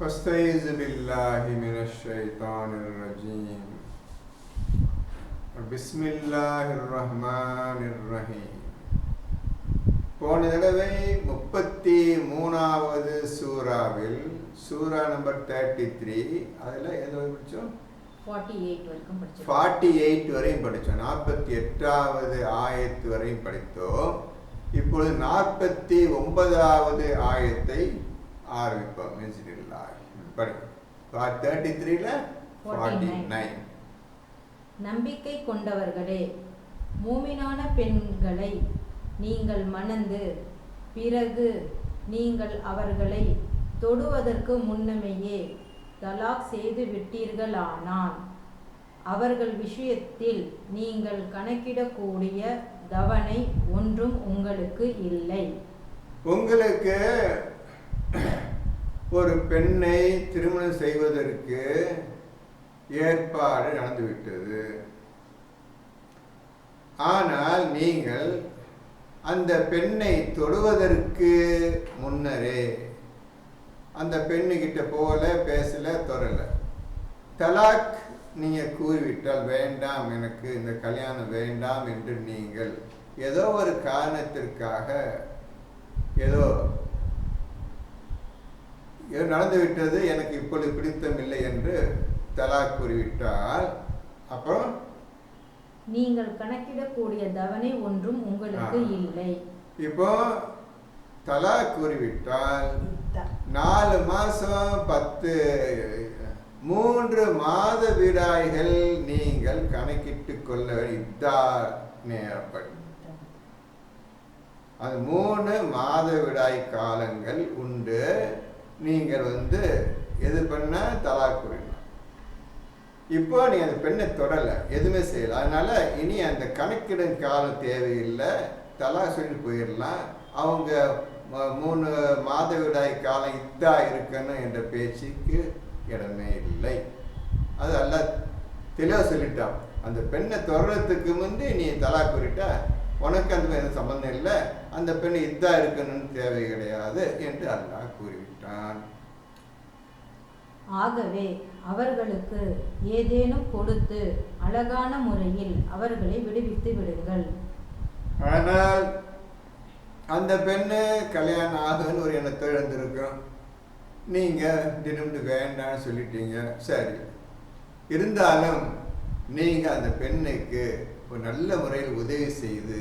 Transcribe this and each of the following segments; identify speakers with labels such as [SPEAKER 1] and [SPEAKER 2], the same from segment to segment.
[SPEAKER 1] فاستعيذ بالله من الشيطان الرجيم بسم الله الرحمن الرحيم. போன தடவை 33வது சூராவில் சூரா நம்பர் 33 அதில் ஏதோ படித்தோம் 48 வரையும் படித்தோம். 48வது ஆயத்து வரையும் படித்தோம். இப்பொழுது 49வது ஆயத்தை ஆரம்பிப்போம். படி 33ல 49.
[SPEAKER 2] நம்பிக்கை கொண்டவர்களே, மூமினான பெண்களை நீங்கள் மணந்து பிறகு நீங்கள் அவர்களை தொடுவதற்கு முன்னமேயே தலாக் செய்து விட்டீர்களானால் அவர்கள் விஷயத்தில் நீங்கள் கணக்கிடக்கூடிய தவணை ஒன்றும் உங்களுக்கு இல்லை.
[SPEAKER 1] உங்களுக்கு ஒரு பெண்ணை திருமணம் செய்வதற்கு ஏற்பாடு நடந்துவிட்டது. ஆனால் நீங்கள் அந்த பெண்ணை தொடுவதற்கு முன்னரே அந்த பெண்ணுகிட்ட போல பேசல, தொடல, தலாக் நீங்கள் கூறிவிட்டால் வேண்டாம், எனக்கு இந்த கல்யாணம் வேண்டாம் என்று நீங்கள் ஏதோ ஒரு காரணத்திற்காக ஏதோ நடந்துவிட்டது, எனக்கு இப்பொழுது பிடித்தமில்லை என்று தலாக் கூறிவிட்டால் அப்புறம்
[SPEAKER 2] நீங்கள் கணக்கிடக்கூடிய தவணை ஒன்றும் உங்களுக்கு இல்லை.
[SPEAKER 1] இப்போ தலாக் கூறிவிட்டால் 4 மாசம் 3 மாத விடாய்கள் நீங்கள் கணக்கிட்டு கொள்ள இத்தா நேரப்படி அது 3 மாத விடாய் காலங்கள் உண்டு. நீங்கள் எது பண்ண தலாக் கூறிடலாம். இப்போ நீ அந்த பெண்ணை தொடலை, எதுவுமே செய்யலை, அதனால இனி அந்த கணக்கிடும் காலம் தேவையில்லை, தலாக் சொல்லி போயிடலாம். அவங்க 3 மாத விடாய் காலம் இதா இருக்கணும் என்ற பேச்சுக்கு இடமே இல்லை. அது எல்லாம் தெளிவாக சொல்லிட்டான். அந்த பெண்ணை தொடர்றதுக்கு முந்தி நீ தலாக் கூறிட்டா உனக்கு அந்த எந்த சம்பந்தம் இல்லை, அந்த பெண்ணை இதா இருக்கணும்னு தேவை கிடையாது என்று அல்லாஹ் கூறிவிட்டான்.
[SPEAKER 2] ஆகவே அவர்களுக்கு ஏதேனும் கொடுத்து அழகான முறையில் அவர்களை விடுவித்து விடுங்கள்.
[SPEAKER 1] ஆனால் அந்த பெண்ணு கல்யாணம் ஆகுன்னு ஒரு எண்ணத்தை இழந்திருக்கும். நீங்கள் தினமும் வேண்டான்னு சொல்லிட்டீங்க. சரி, இருந்தாலும் நீங்கள் அந்த பெண்ணுக்கு ஒரு நல்ல முறையில் உதவி செய்து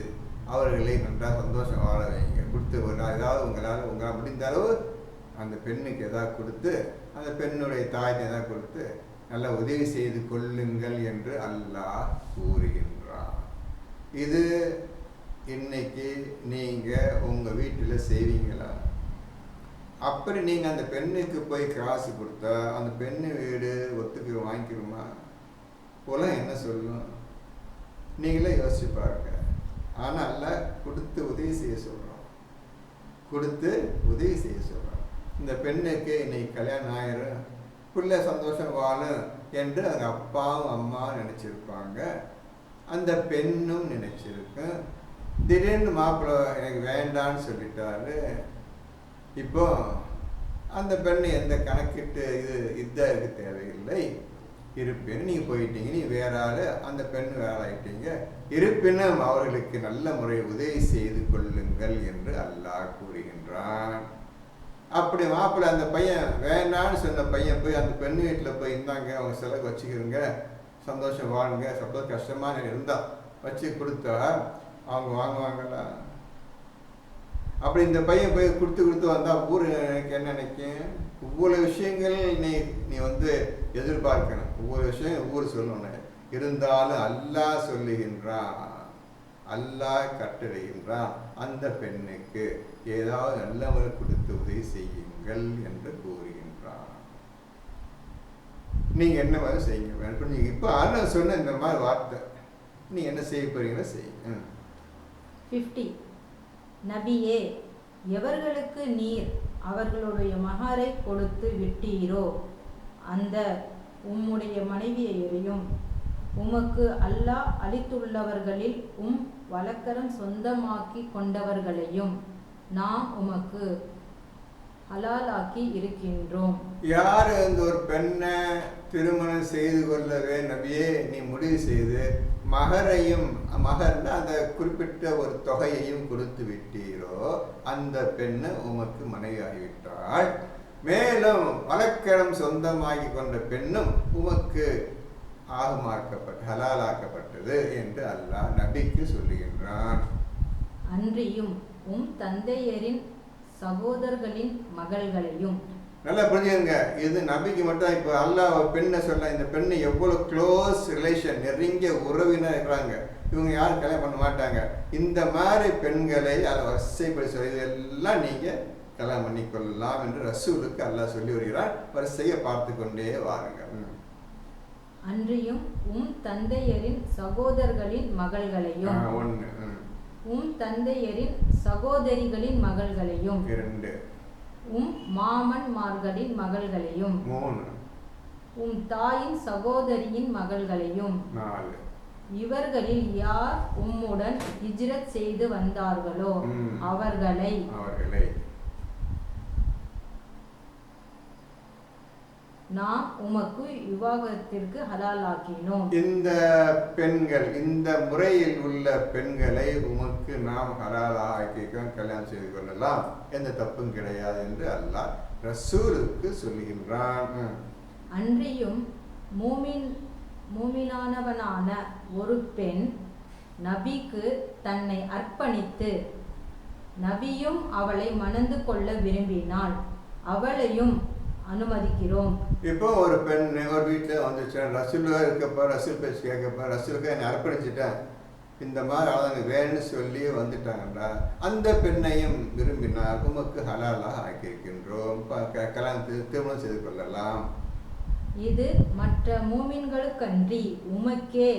[SPEAKER 1] அவர்களை நன்றாக சந்தோஷம் வாழ வைங்க. கொடுத்து ஏதாவது உங்களால் முடிந்த அளவு அந்த பெண்ணுக்கு எதாவது கொடுத்து, அந்த பெண்ணுடைய தாய்க்கு எதாவது கொடுத்து நல்ல உதவி செய்து கொள்ளுங்கள் என்று அல்லாஹ் கூறுகின்றார். இது இன்னைக்கு நீங்கள் உங்கள் வீட்டில் செய்வீங்களா? அப்படி நீங்கள் அந்த பெண்ணுக்கு போய் காசு கொடுத்தா அந்த பெண்ணு வீடு வாங்கிக்கிறோமா? போலாம் என்ன சொல்லும்? நீங்களே யோசிச்சு பாருங்க. ஆனால் கொடுத்து உதவி செய்ய சொல்கிறோம், கொடுத்து உதவி செய்ய சொல்கிறோம். இந்த பெண்ணுக்கு இன்னைக்கு கல்யாணம் ஆயிரும், பிள்ளை சந்தோஷம் வாழும் என்று அவங்க அப்பாவும் அம்மாவும் நினச்சிருப்பாங்க, அந்த பெண்ணும் நினச்சிருக்கும். திடீர்னு மாப்பிள்ளை எனக்கு வேண்டான்னு சொல்லிட்டாரு. இப்போ அந்த பெண்ணு எந்த கணக்கிட்டு இருக்கு தேவையில்லை, இருப்பினும் நீங்கள் போயிட்டீங்க, நீ வேற ஆள், அந்த பெண் வேற ஆயிட்டீங்க, இருப்பினும் அவர்களுக்கு நல்ல முறை உதவி செய்து கொள்ளுங்கள் என்று அல்லாஹ் கூறுகின்றான். அப்படி மாப்பிள்ளை அந்த பையன் வேண்டான்னு சொன்ன பையன் போய் அந்த பெண்ணு வீட்டில் போய் இருந்தாங்க, அவங்க செலவு வச்சுக்கிறோங்க, சந்தோஷம் வாழுங்க, சப்போஸ் கஷ்டமாக இருந்தா வச்சு கொடுத்தா அவங்க வாங்குவாங்களா? அப்படி இந்த பையன் போய் கொடுத்து வந்தால் ஊர் எனக்கு என்ன நினைக்கும்? ஒவ்வொரு விஷயங்கள் நீ எதிர்பார்க்கணும், ஒவ்வொரு விஷயம் ஊர் சொல்லணும். இருந்தாலும் அல்லாஹ் சொல்லுகின்றான், அல்லாஹ் கட்டளைகின்றான், அந்த பெண்ணுக்கு ஏதாவது நல்லவர் கொடுத்து உதவி செய்யுங்கள் என்று கூறுகின்றான். நீங்க என்ன மாதிரி செய்யுங்க. நீங்க இப்போ அண்ணன் சொன்ன இந்த மாதிரி வார்த்தை நீ என்ன செய்ய போறீங்களோ செய்யுங்க.
[SPEAKER 2] 50. நபியே, எவர்களுக்கு நீர் அவர்களுடைய மகாரை கொடுத்து விட்டீரோ அந்த உம்முடைய மனைவியரையும் உமக்கு அல்லாஹ் அளித்துள்ளவர்களில் வழக்கரம் சொந்தமாக்கி கொண்டவர்களையும் நாம் உமக்கு ஹலாலாக்கி இருக்கின்றோம்.
[SPEAKER 1] யார் இந்த ஒரு பெண்ணை திருமணம் செய்து கொள்ளவே நபியே நீ முடிவு செய்து மகரையும், மகர்னா அந்த குறிப்பிட்ட ஒரு தொகையையும் கொடுத்து விட்டீரோ அந்த பெண்ணை உமக்கு மனைவியாகிவிட்டாள். மேலும் வழக்கரம் சொந்தமாகி கொண்ட பெண்ணும் உமக்கு ஹலாலாக்கப்பட்டது என்று அல்லாஹ் நபிக்கு சொல்லுகின்றான்.
[SPEAKER 2] அன்றியும் தந்தையரின் சகோதரர்களின் மகள்களையும்.
[SPEAKER 1] நல்லா புரிஞ்சுங்க, இது நபிக்கு மட்டும். இப்போ அல்லாஹ் பெண்ணை சொல்ல, இந்த பெண்ணை எவ்வளோ க்ளோஸ் ரிலேஷன், நெருங்கிய உறவினர் இருக்கிறாங்க, இவங்க யாரும் கல்யாணம் பண்ண மாட்டாங்க. இந்த மாதிரி பெண்களை அதை வரிசைப்படி சொல்லி இதெல்லாம் நீங்கள் கல்யாணம் பண்ணி கொள்ளலாம் என்று ரசூலுக்கு அல்லாஹ் சொல்லி வருகிறார். வரிசையை பார்த்து கொண்டே வாருங்க.
[SPEAKER 2] அன்றியும் தந்தையரின் சகோதரர்களின் மகள்களையும்.
[SPEAKER 1] ஒன்று.
[SPEAKER 2] தந்தையரின் சகோதரிகளின் மகள்களையும்.
[SPEAKER 1] 2.
[SPEAKER 2] மாமன்மார்களின் மகள்களையும்.
[SPEAKER 1] 3.
[SPEAKER 2] தாயின் சகோதரியின் மகள்களையும்.
[SPEAKER 1] 4.
[SPEAKER 2] இவர்களில் யார் உம்முடன் ஹிஜ்ரத் செய்து வந்தார்களோ அவர்களை நாம் உமக்கு விவாகரத்திற்கு ஹலாலாக்கினோம்.
[SPEAKER 1] இந்த பெண்கள், இந்த முறையில் உள்ள பெண்களை உமக்கு நாம் ஹலாலாக்கி கல்யாணம் செய்து கொள்ளலாம், எந்த தப்பும் கிடையாது என்று அல்லாஹ் ரசூலுக்கு சொல்லுகின்றான்.
[SPEAKER 2] அன்றியும் மூமினானவனான ஒரு பெண் நபிக்கு தன்னை அர்ப்பணித்து நபியும் அவளை மணந்து கொள்ள விரும்பினால் அவளையும் அனுமதிக்கிறோம்.
[SPEAKER 1] இப்போ ஒரு பெண் ஒரு வீட்டில் வந்துச்சு, ரசூலுக்காக இருக்கப்போ, ரசூல் பேச்சு கேட்கப்போ, ரசூலுக்காக என்னை அர்ப்பணிச்சிட்டேன், இந்த மாதிரி அவங்க வேணும்னு சொல்லி வந்துட்டாங்கடா, அந்த பெண்ணையும் விரும்பினால் உமக்கு ஹலாலாக ஆக்கியிருக்கின்றோம், திருமணம் செய்து கொள்ளலாம்.
[SPEAKER 2] இது மற்ற மூமின்களுக்கன்றி உமக்கே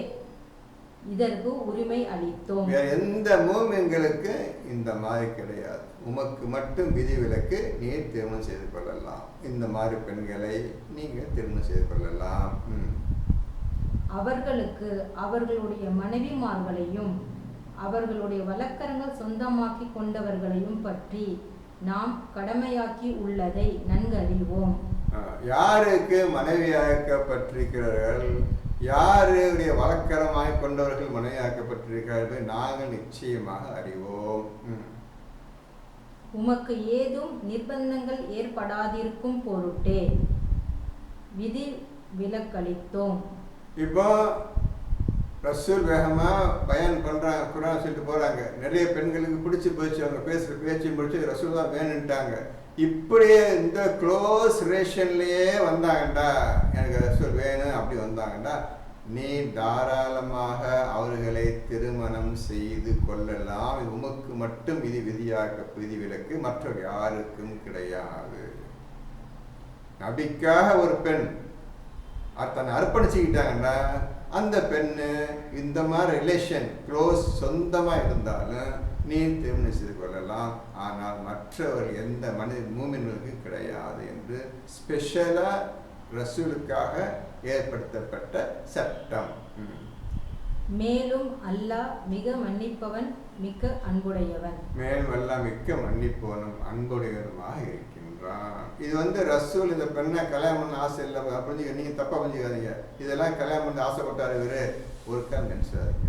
[SPEAKER 2] இதற்கு உரிமை அளித்தோம்.
[SPEAKER 1] வேற எந்த மூமின்களுக்கு இந்த மாதிரி கிடையாது, உமக்கு மட்டும் விதிவிலக்கு, நீர் திருமணம் செய்து கொள்ளலாம், இந்த மாதிரி பெண்களை நீங்கள் திருமணம் செய்து கொள்ளலாம்.
[SPEAKER 2] அவர்களுக்கு அவர்களுடைய மனைவிமார்களையும் அவர்களுடைய வழக்கரங்கள் சொந்தமாக்கி கொண்டவர்களையும் பற்றி நாம் கடமையாக்கி உள்ளதை நன்கறிவோம்.
[SPEAKER 1] யாருக்கு மனைவியாக்கப்பட்டிருக்கிறார்கள், யாருடைய வழக்கரமாய் கொண்டவர்கள் மனைவியாக்கப்பட்டிருக்கிறார்கள் நாங்கள் நிச்சயமாக அறிவோம்.
[SPEAKER 2] உமக்கு ஏதும் நிர்பந்தங்கள் ஏற்படாதிருக்கும் பொருட்டே விதி விலக்களித்தோம்.
[SPEAKER 1] இப்போ ரசூல் வேகமாக பயன் பண்ணுறாங்க, குரான் சொல்லிட்டு போகிறாங்க, நிறைய பெண்களுக்கு பிடிச்சி போச்சு, அவங்க பேசுகிற பேச்சு பிடிச்சி ரசூல் தான் வேணுன்ட்டாங்க. இப்படியே இந்த க்ளோஸ் ரிலேஷன்லேயே வந்தாங்கண்டா, எனக்கு ரசூல் வேணும் அப்படி வந்தாங்கண்டா, நீ தாராளமாக அவர்களை திருமணம் செய்து கொள்ளலாம், இது உமக்கு மட்டும் விதி விலக்கு, மற்ற யாருக்கும் கிடையாது. நபிக்காக ஒரு பெண் தன்னை அர்ப்பணிச்சுக்கிட்டாங்கன்னா அந்த பெண்ணு இந்த மாதிரி ரிலேஷன் க்ளோஸ் சொந்தமாக இருந்தாலும் நீ திருமணம் செய்து கொள்ளலாம், ஆனால் மற்றவர் எந்த மூமின்களுக்கு கிடையாது என்று ஸ்பெஷலாக ரசூலுக்காக ஏற்படுத்தப்பட்ட சட்டம்.
[SPEAKER 2] மேலும் அல்லாஹ் மிக மன்னிப்பவன் மிக்க அன்புடையவன்.
[SPEAKER 1] மேலும் அல்லாஹ் மிக்க மன்னிப்பவனும் அன்புடையவனுமாக இருக்கின்றான். இது ரசூல் இந்த பெண்ணை கல்யாணம் பண்ண ஆசை இல்லை அப்படின்னு நீங்கள் தப்பாக புரிஞ்சுக்காதீங்க. இதெல்லாம் கல்யாணம் பண்ண ஆசைப்பட்டார் இவர், ஒருக்கா நினைச்சாருங்க,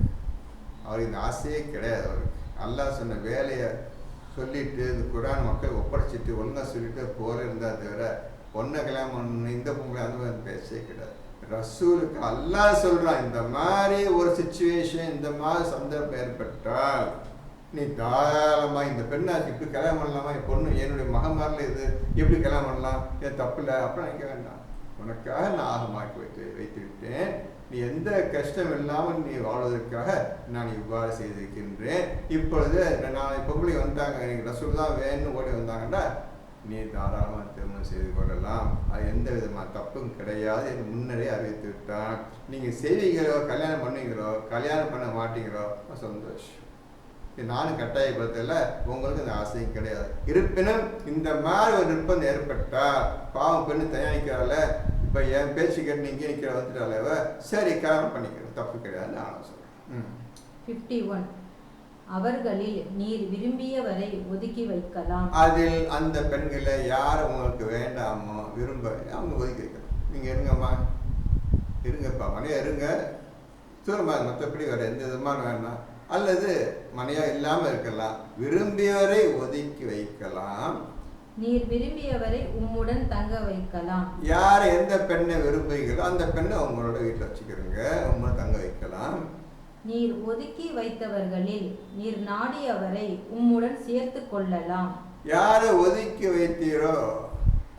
[SPEAKER 1] அவருக்கு இந்த ஆசையே கிடையாது. அவருக்கு அல்லாஹ் சொன்ன வேலையை சொல்லிட்டு இந்த குரான் மக்கள் ஒப்படைச்சிட்டு ஒழுங்காக சொல்லிட்டு போல இருந்தால் தவிர பொண்ணை கல்யாணம் பண்ண இந்த பொங்கலை அந்த மாதிரி பேசவே கிடையாது. ரசூலுக்கு அல்லாஹ் சொல்கிறான், இந்த மாதிரி ஒரு சிச்சுவேஷன், இந்த மாதிரி சந்தர்ப்பம் ஏற்பட்டால் நீ தாராளமாக இந்த பெண்ணை இப்படி கல்யாணம் பண்ணலாமா, என் பொண்ணு என்னுடைய மகமாரில் இது எப்படி கல்யாணம் பண்ணலாம், ஏன் தப்பு இல்லை அப்படின்னு நினைக்க வேண்டாம், உனக்காக நான் ஆகமாக்கி வைத்து விட்டேன், நீ எந்த கஷ்டம் இல்லாமல் நீ வாழ்வதற்காக நான் இவ்வாறு செய்திருக்கின்றேன். இப்பொழுது நான் பொம்பளை வந்தாங்க, எனக்கு ரசூல் தான் வேணும்னு ஓடி வந்தாங்கன்னா நீ தாராளமாக திருமணம் செய்து கொள்ளலாம், அது எந்த விதமான தப்பும் கிடையாது என்று முன்னரே அறிவித்து விட்டான். நீங்கள் செய்வீங்களோ கல்யாணம் பண்ணுவீங்களோ கல்யாணம் பண்ண மாட்டீங்களோ சந்தோஷம், நானும் கட்டாயப்படுத்தல, உங்களுக்கு அந்த ஆசையும் கிடையாது. இருப்பினும் இந்த மாதிரி ஒரு நிர்பந்தம் ஏற்பட்டால் பாவம் பெண்ணு தயாரிக்கிறாள், இப்போ என் பேச்சு கேட்டு இங்கே நிற்கிற வந்துட்டாளவ, சரி கல்யாணம் பண்ணிக்கிறேன், தப்பு கிடையாது நானும் சொல்கிறேன்.
[SPEAKER 2] 51 அவர்களில் நீர் விரும்பியவரை ஒதுக்கி வைக்கலாம்.
[SPEAKER 1] அதில் அந்த பெண்களை யார் உங்களுக்கு வேண்டாமோ விரும்ப அவங்க ஒதுக்கி வைக்கலாம். நீங்கள் இருங்கம்மா, இருங்கப்பா, மனையா இருங்க, தூரமா, மற்றபடி வேறு எந்த விதமான வேண்டாம். அல்லது மனையா இல்லாமல் இருக்கலாம், விரும்பியவரை ஒதுக்கி வைக்கலாம்.
[SPEAKER 2] நீர் விரும்பியவரை உம்முடன் தங்க வைக்கலாம்.
[SPEAKER 1] யார் எந்த பெண்ணை விரும்புகிறீங்களோ அந்த பெண்ணை உங்களோட வீட்டில் வச்சுக்கிறீங்க, உங்களை தங்க வைக்கலாம்.
[SPEAKER 2] நீர் ஒதுக்கி வைத்தவர்களில் நீர் நாடியவரை உம்முடன் சேர்த்து கொள்ளலாம்.
[SPEAKER 1] யாரை ஒதுக்கி வைத்தீரோ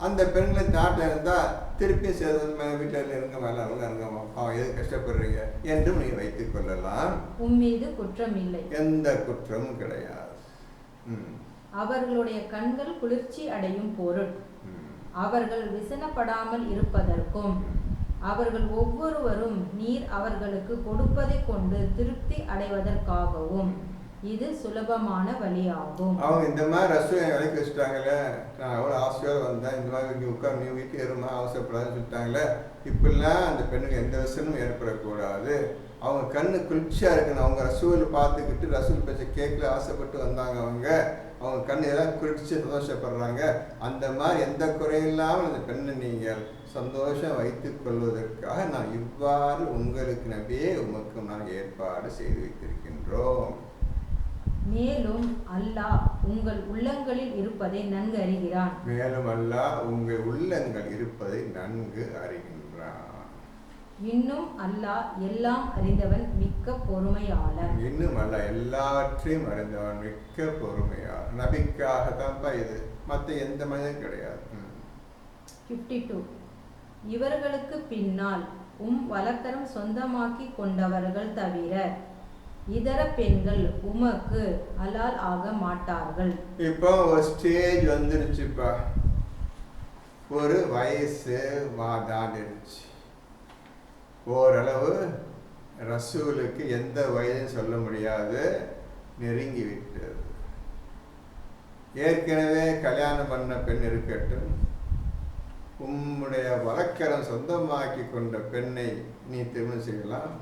[SPEAKER 1] அந்த பெண்களை நாட்டில் இருந்தால் திருப்பி சேர்ந்து வீட்டில் இருங்க, மேலே இருங்கம்மா, அவன் எது கஷ்டப்படுறீங்க என்றும் நீ வைத்துக் கொள்ளலாம்.
[SPEAKER 2] உம்மீது குற்றம் இல்லை,
[SPEAKER 1] எந்த குற்றமும் கிடையாது.
[SPEAKER 2] அவர்களுடைய கண்கள் குளிர்ச்சி அடையும் பொருள் அவர்கள் விசனப்படாமல் இருப்பதற்கும் அவர்கள் ஒவ்வொருவரும் நீர் அவர்களுக்கு கொடுப்பதை கொண்டு திருப்தி அடைவதற்காகவும் இது சுலபமான வழியாகும்.
[SPEAKER 1] அவங்க இந்த மாதிரி ரசூலை விலைக்கு வச்சுட்டாங்களே, நான் எவ்வளோ ஆசையோடு வந்தேன், இந்த மாதிரி இங்கே உட்கார், நீ வீட்டுக்கு ஏறுமா, அவசரப்படாதுன்னு சொல்லிட்டாங்களே. இப்படிலாம் அந்த பெண்ணுக்கு எந்த விஷயமும் ஏற்படக்கூடாது. அவங்க கண்ணு குளிர்ச்சியாக இருக்கணும். அவங்க ரசூலை பார்த்துக்கிட்டு ரசூல் பேச்ச கேட்கல ஆசைப்பட்டு வந்தாங்க. அவங்க கண் எல்லாம் குளிர்ச்சி சந்தோஷப்படுறாங்க. அந்த மாதிரி எந்த குறையும் இல்லாமல் அந்த பெண்ணை நீங்கள் சந்தோஷம் வைத்துக் கொள்வதற்காக நான் இவ்வாறு உங்களுக்கு நபியே உமக்கு நான் ஏற்பாடு செய்து வைத்திருக்கின்றோம்.
[SPEAKER 2] மேலும் அல்லாஹ் உங்கள் உள்ளங்களில் இருப்பதை நன்கு அறிகிறான்.
[SPEAKER 1] மேலும் அல்லாஹ் உங்கள் உள்ளங்கள் இருப்பதை நன்கு அறிகின்றான்.
[SPEAKER 2] இன்னும் அல்லாஹ் எல்லாம் அறிந்தவன் மிக்க பொறுமையாளன்.
[SPEAKER 1] இன்னும் அல்லாஹ் எல்லாவற்றையும் அறிந்தவன் மிக்க பொறுமையாளன். நபிக்காகத்தான்ப்பா இது, மற்ற எந்த மனிதனும் கிடையாது.
[SPEAKER 2] 52 இவர்களுக்கு பின்னால் வழக்கரம் சொந்தமாக்கி கொண்டவர்கள் தவிர இதர பெண்கள் உமக்கு ஹலால் ஆக மாட்டார்கள்.
[SPEAKER 1] இப்போ ஒரு ஸ்டேஜ் வந்துருச்சுப்பா, ஒரு வயசு தாண்டிருச்சு. ஓரளவு ரசூலுக்கு எந்த வயதுன்னு சொல்ல முடியாது, நெருங்கி விட்டது. ஏற்கனவே கல்யாணம் பண்ண பெண் இருக்கட்டும், உம்முடைய வழக்கரம் சொந்தமாக்கி கொண்ட பெண்ணை நீ திருமணம் செய்யலாம்.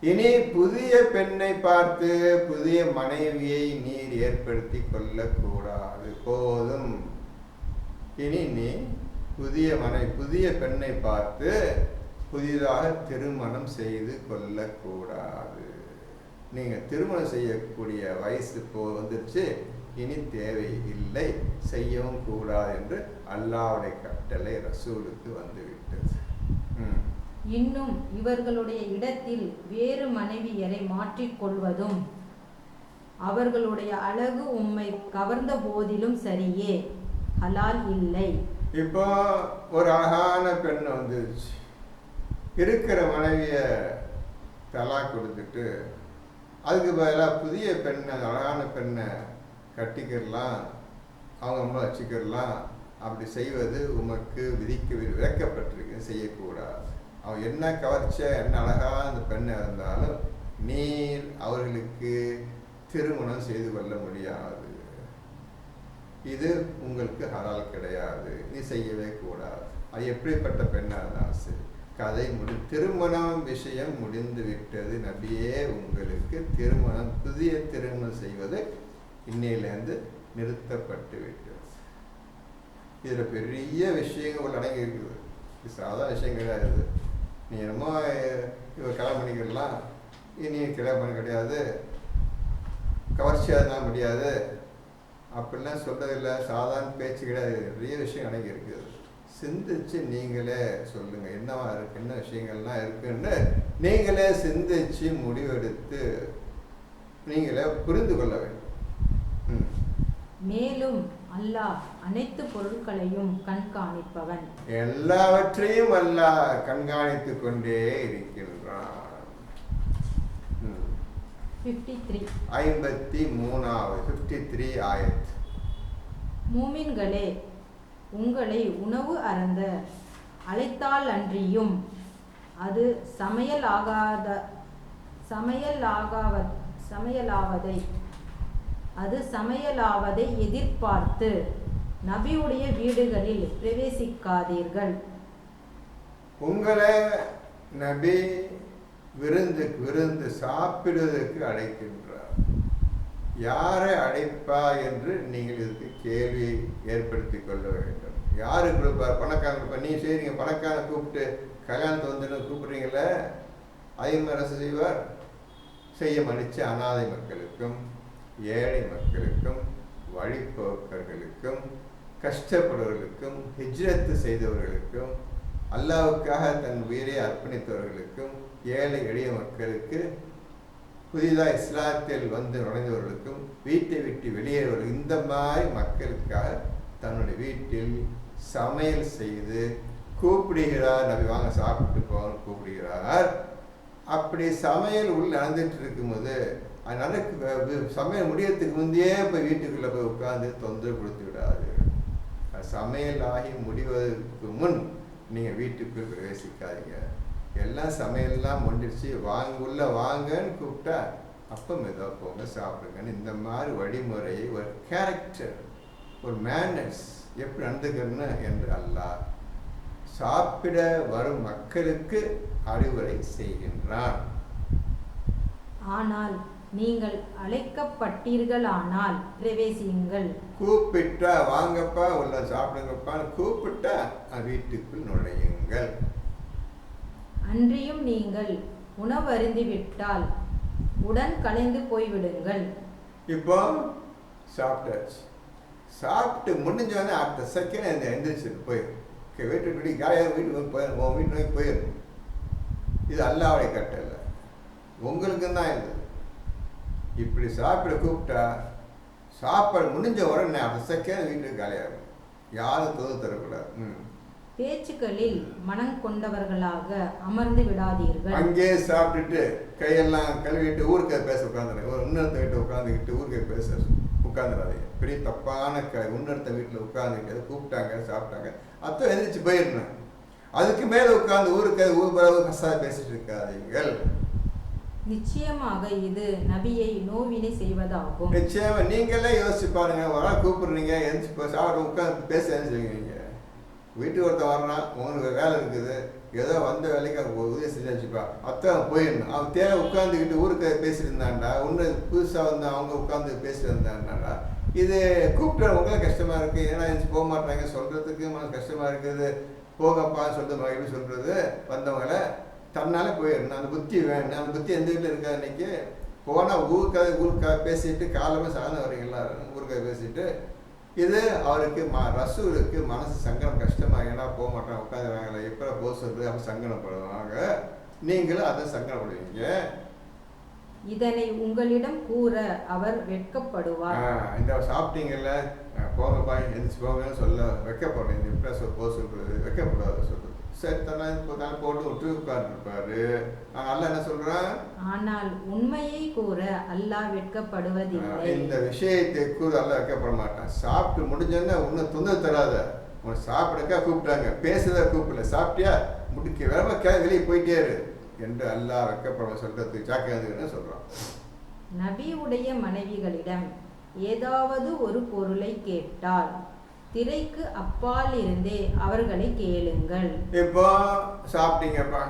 [SPEAKER 1] இனி புதிய பெண்ணை பார்த்து புதிய மனைவியை நீர் ஏற்படுத்தி கொள்ளக்கூடாது, போதும். இனி நீ புதிய பெண்ணை பார்த்து புதிதாக திருமணம் செய்து கொள்ளக்கூடாது. நீங்கள் திருமணம் செய்யக்கூடிய வயசு வந்துருச்சு, இனி தேவை இல்லை, செய்யவும் கூடாது என்று அல்லாஹ்வுடைய கட்டளை ரசூலுக்கு வந்துவிட்டது.
[SPEAKER 2] இன்னும் இவர்களுடைய இடத்தில் வேறு மனைவியரை மாற்றிக்கொள்வதும் அவர்களுடைய அழகு உம்மை கவர்ந்த போதிலும் சரியே, ஹலால் இல்லை.
[SPEAKER 1] இப்போ ஒரு அழகான பெண் வந்துருச்சு, இருக்கிற மனைவியை தலாக் கொடுத்துட்டு அதுக்கு பதிலாக புதிய பெண்ணை, அழகான பெண்ணை கட்டிக்கிடலாம், அவங்க அம்மா வச்சுக்கிடலாம். அப்படி செய்வது உமக்கு விளக்கப்பட்டிருக்கு, செய்யக்கூடாது. அவன் என்ன கவர்ச்ச, என்ன அழகாக அந்த பெண்ணை இருந்தாலும் நீர் அவர்களுக்கு திருமணம் செய்து கொள்ள முடியாது. இது உங்களுக்கு ஹலால் கிடையாது, நீ செய்யவே கூடாது. அது எப்படிப்பட்ட பெண்ணாக இருந்தாலும் சரி. கதை திருமணம் விஷயம் முடிந்து விட்டது நபியே, உங்களுக்கு திருமணம், புதிய திருமணம் செய்வது இன்னையிலேருந்து நிறுத்தப்பட்டு விட்டது. இதில் பெரிய விஷயங்கள் அடங்கி இருக்குது. இது சாதாரண விஷயம் கிடையாது. நீ என்னமோ இவர் கல்யாணம் பண்ணிக்கிடலாம், இனி கல்யாணம் பண்ண கிடையாது, கவர்ச்சியாக இருந்தால் முடியாது, அப்படிலாம் சொல்கிறதில்ல. சாதாரண பேச்சு கிடையாது, நிறைய விஷயம் அடங்கி இருக்குது. சிந்திச்சு நீங்களே சொல்லுங்கள், என்னவா இருக்கு, என்ன விஷயங்கள்லாம் இருக்குன்னு நீங்களே சிந்திச்சு முடிவெடுத்து நீங்களே புரிந்து கொள்ள வேண்டும்.
[SPEAKER 2] மேலும் அல்லாஹ் அனைத்து பொருட்களையும் கண்காணிப்பவன்,
[SPEAKER 1] எல்லாவற்றையும் அல்லாஹ் கண்காணித்து கொண்டே இருக்கின்றான். 53 ஆயத்.
[SPEAKER 2] மூமின்களே, உங்களை உணவு அருந்த அழைத்தால் அன்றியும் அது சமையலாவதை எதிர்பார்த்து நபியுடைய வீடுகளில் பிரவேசிக்காதீர்கள்.
[SPEAKER 1] உங்களை நபி விருந்து சாப்பிடுவதற்கு அழைக்கின்றார். யாரை அழைப்பா என்று நீங்கள் இதுக்கு கேள்வி ஏற்படுத்தி கொள்ள வேண்டும். யாரு கொடுப்பார்? பணக்காரன் கொடுப்பார். நீ செய்றீங்க, பணக்காரனை கூப்பிட்டு கல்யாணத்தை வந்து கூப்பிடுறீங்களே, அதிகமாக அரசு செய்வார். செய்ய மன்னிச்ச அனாதை மக்களுக்கும் ஏழை மக்களுக்கும் வழிபோக்கர்களுக்கும் கஷ்டப்படுவர்களுக்கும் ஹிஜ்ரத்து செய்தவர்களுக்கும் அல்லாஹ்வுக்காக தன் உயிரை அர்ப்பணித்தவர்களுக்கும் ஏழை எளிய மக்களுக்கு புதிதாக இஸ்லாத்தில் வந்து நுழைந்தவர்களுக்கும் வீட்டை விட்டு வெளியேறுவர்கள், இந்த மாதிரி மக்களுக்காக தன்னுடைய வீட்டில் சமையல் செய்து கூப்பிடுகிறார். நபி வாங்க சாப்பிட்டு போகணும் கூப்பிடுகிறார். அப்படி சமையல் உள்ள நடந்துட்டு இருக்கும்போது அது சமையல் முடியறதுக்கு முந்தையே போய் வீட்டுக்குள்ளே போய் உட்காந்து தொந்தரவு கொடுத்து விடாது. சமையல் ஆகி முடிவதற்கு முன் நீங்கள் வீட்டுக்குள் பிரவேசிக்காதீங்க. எல்லாம் சமையல்லாம் முடிஞ்சிருச்சு, உள்ள வாங்கன்னு கூப்பிட்டா அப்போ மெதுவாக போங்க சாப்பிடுங்கன்னு இந்த மாதிரி வழிமுறையை ஒரு கேரக்டர், ஒரு மேனர்ஸ் எப்படி நடந்துக்கணும்னு என்று அல்லாஹ் சாப்பிட வரும் மக்களுக்கு அறிவுரை செய்கின்றான்.
[SPEAKER 2] ஆனால் நீங்கள் அழைக்கப்பட்டீர்களானால் பிரவேசியுங்கள்.
[SPEAKER 1] கூப்பிட்டா வாங்கப்பா உள்ள சாப்பிடுங்கப்பான்னு கூப்பிட்டா வீட்டுக்குள் நுழையுங்கள்.
[SPEAKER 2] அன்றியும் நீங்கள் உணவருந்திவிட்டால் உடன் கலைந்து போய்விடுங்கள்.
[SPEAKER 1] இப்போ சாப்பிட்டாச்சு, சாப்பிட்டு முடிஞ்சோடனே அடுத்த செகண்ட் எந்திரிச்சிட்டு போயிடும். வீட்டுக்கு காலையாக வீட்டுக்கு போயிடும், உன் வீட்டு நோக்கி போயிடும். இது அல்லாஹ்வுடைய கட்டளை, உங்களுக்கு தான் இது. இப்படி சாப்பிட கூப்பிட்டா சாப்பாடு முடிஞ்ச உடனே அடுத்த செகண்ட் வீட்டுக்கு காலியாகும். யாரும் தொது தரக்கூடாது.
[SPEAKER 2] பேச்சுக்களில் மனம் கொண்டவர்களாக அமர்ந்து விடாதீர்கள்.
[SPEAKER 1] அங்கே சாப்பிட்டுட்டு கையெல்லாம் கழுவிட்டு ஊருக்கு பேச உட்காந்துருங்க. ஒரு இன்னொருத்த வீட்டை உட்காந்துக்கிட்டு ஊருக்கு பேச உட்காந்துடாதீங்க. பெரிய தப்பான இன்னொருத்த வீட்டில் உட்காந்துக்கிட்டு கூப்பிட்டாங்க சாப்பிட்டாங்க அத்தை எந்திரிச்சு போயிடணும். அதுக்கு மேலே உட்காந்து ஊர் பரவு கசா பேசிட்டு இருக்காதீங்கள்.
[SPEAKER 2] நிச்சயமாக இது நபியை நோவினை செய்வதாகும்.
[SPEAKER 1] நிச்சயமா நீங்களே யோசிச்சு பாருங்க. ஒரு நாள் கூப்பிடுறீங்க, எந்திரிச்சு சாப்பிட உட்காந்து பேச எந்திரிச்சுவீங்க. வீட்டுக்கு ஒருத்தன் வரான், உங்களுக்கு வேலை இருக்குது, ஏதோ வந்த வேலைக்கு அவங்க உதவி செஞ்சு வச்சுப்பா, அத்தை போயிடணும். அவன் தேவை உட்காந்துக்கிட்டு ஊருக்கு பேசிட்டு இருந்தான்டா, ஒன்று புதுசாக வந்து அவங்க உட்காந்து பேசிட்டு இருந்தான்டா. இது கூப்பிட்டு உங்களுக்கு கஷ்டமாக இருக்குது. ஏன்னா எந்திரிச்சு போக மாட்டாங்க, சொல்கிறதுக்கு மனசு கஷ்டமாக இருக்குது. போகப்பான்னு சொல்லிட்டு எப்படி சொல்கிறது? வந்தவங்களை தன்னால் போயிடணும். அந்த புத்தி வேணும். அந்த புத்தி எந்த வீட்டில் இருக்கா? இன்னைக்கு போனால் ஊருக்காக பேசிட்டு காலமாக சாதனை வரீங்களா ஊருக்காக பேசிட்டு இது அவருக்கு ரசூலுக்கு மனசு சங்கடம் கஷ்டமாக, ஏன்னா போக மாட்டாங்க உட்காந்துறாங்களே எப்போ போக சொல்றது அப்போ சங்கடப்படுவாங்க. நீங்களும் அதை சங்கடப்படுவீங்க.
[SPEAKER 2] இதனை உங்களிடம் கூற அவர் வெட்கப்படுவார்.
[SPEAKER 1] இந்த சாப்பிட்டீங்கல்ல போங்கப்பா எந்திரிச்சு போங்கன்னு சொல்ல வெட்கப்படுறேன். இந்த எப்படி போக சொல்றது வெட்கப்படாத சொல்றது. சரி தானே போட்டு விட்டு உட்கார்ந்துருப்பாரு. அல்ல என்ன சொல்றான்?
[SPEAKER 2] ஆனால் உண்மையை கூற அல்லாஹ் வெட்கப்படுவதில்லை.
[SPEAKER 1] இந்த விஷயத்தை கூற அல்லாஹ் வெட்கப்பட மாட்டான். சாப்பிட்டு முடிஞ்சோன்னா ஒன்னும் தொந்தரவு தராத. உனக்கு சாப்பிடக்கா கூப்பிட்டாங்க, பேசுறதா கூப்பிடல, சாப்பிட்டியா முடிக்க வேற வெளியே போயிட்டே இரு என்று அல்லாஹ் வெட்கப்பட சொல்றதுக்கு ஜாக்கிரதைன்னு சொல்றான்.
[SPEAKER 2] நபியுடைய மனைவிகளிடம் ஏதாவது ஒரு பொருளை கேட்டால் திரைக்கு அப்பால் இருந்தே அவர்களை கேளுங்கள்.
[SPEAKER 1] இப்போ சாப்பிட்டீங்கப்பா,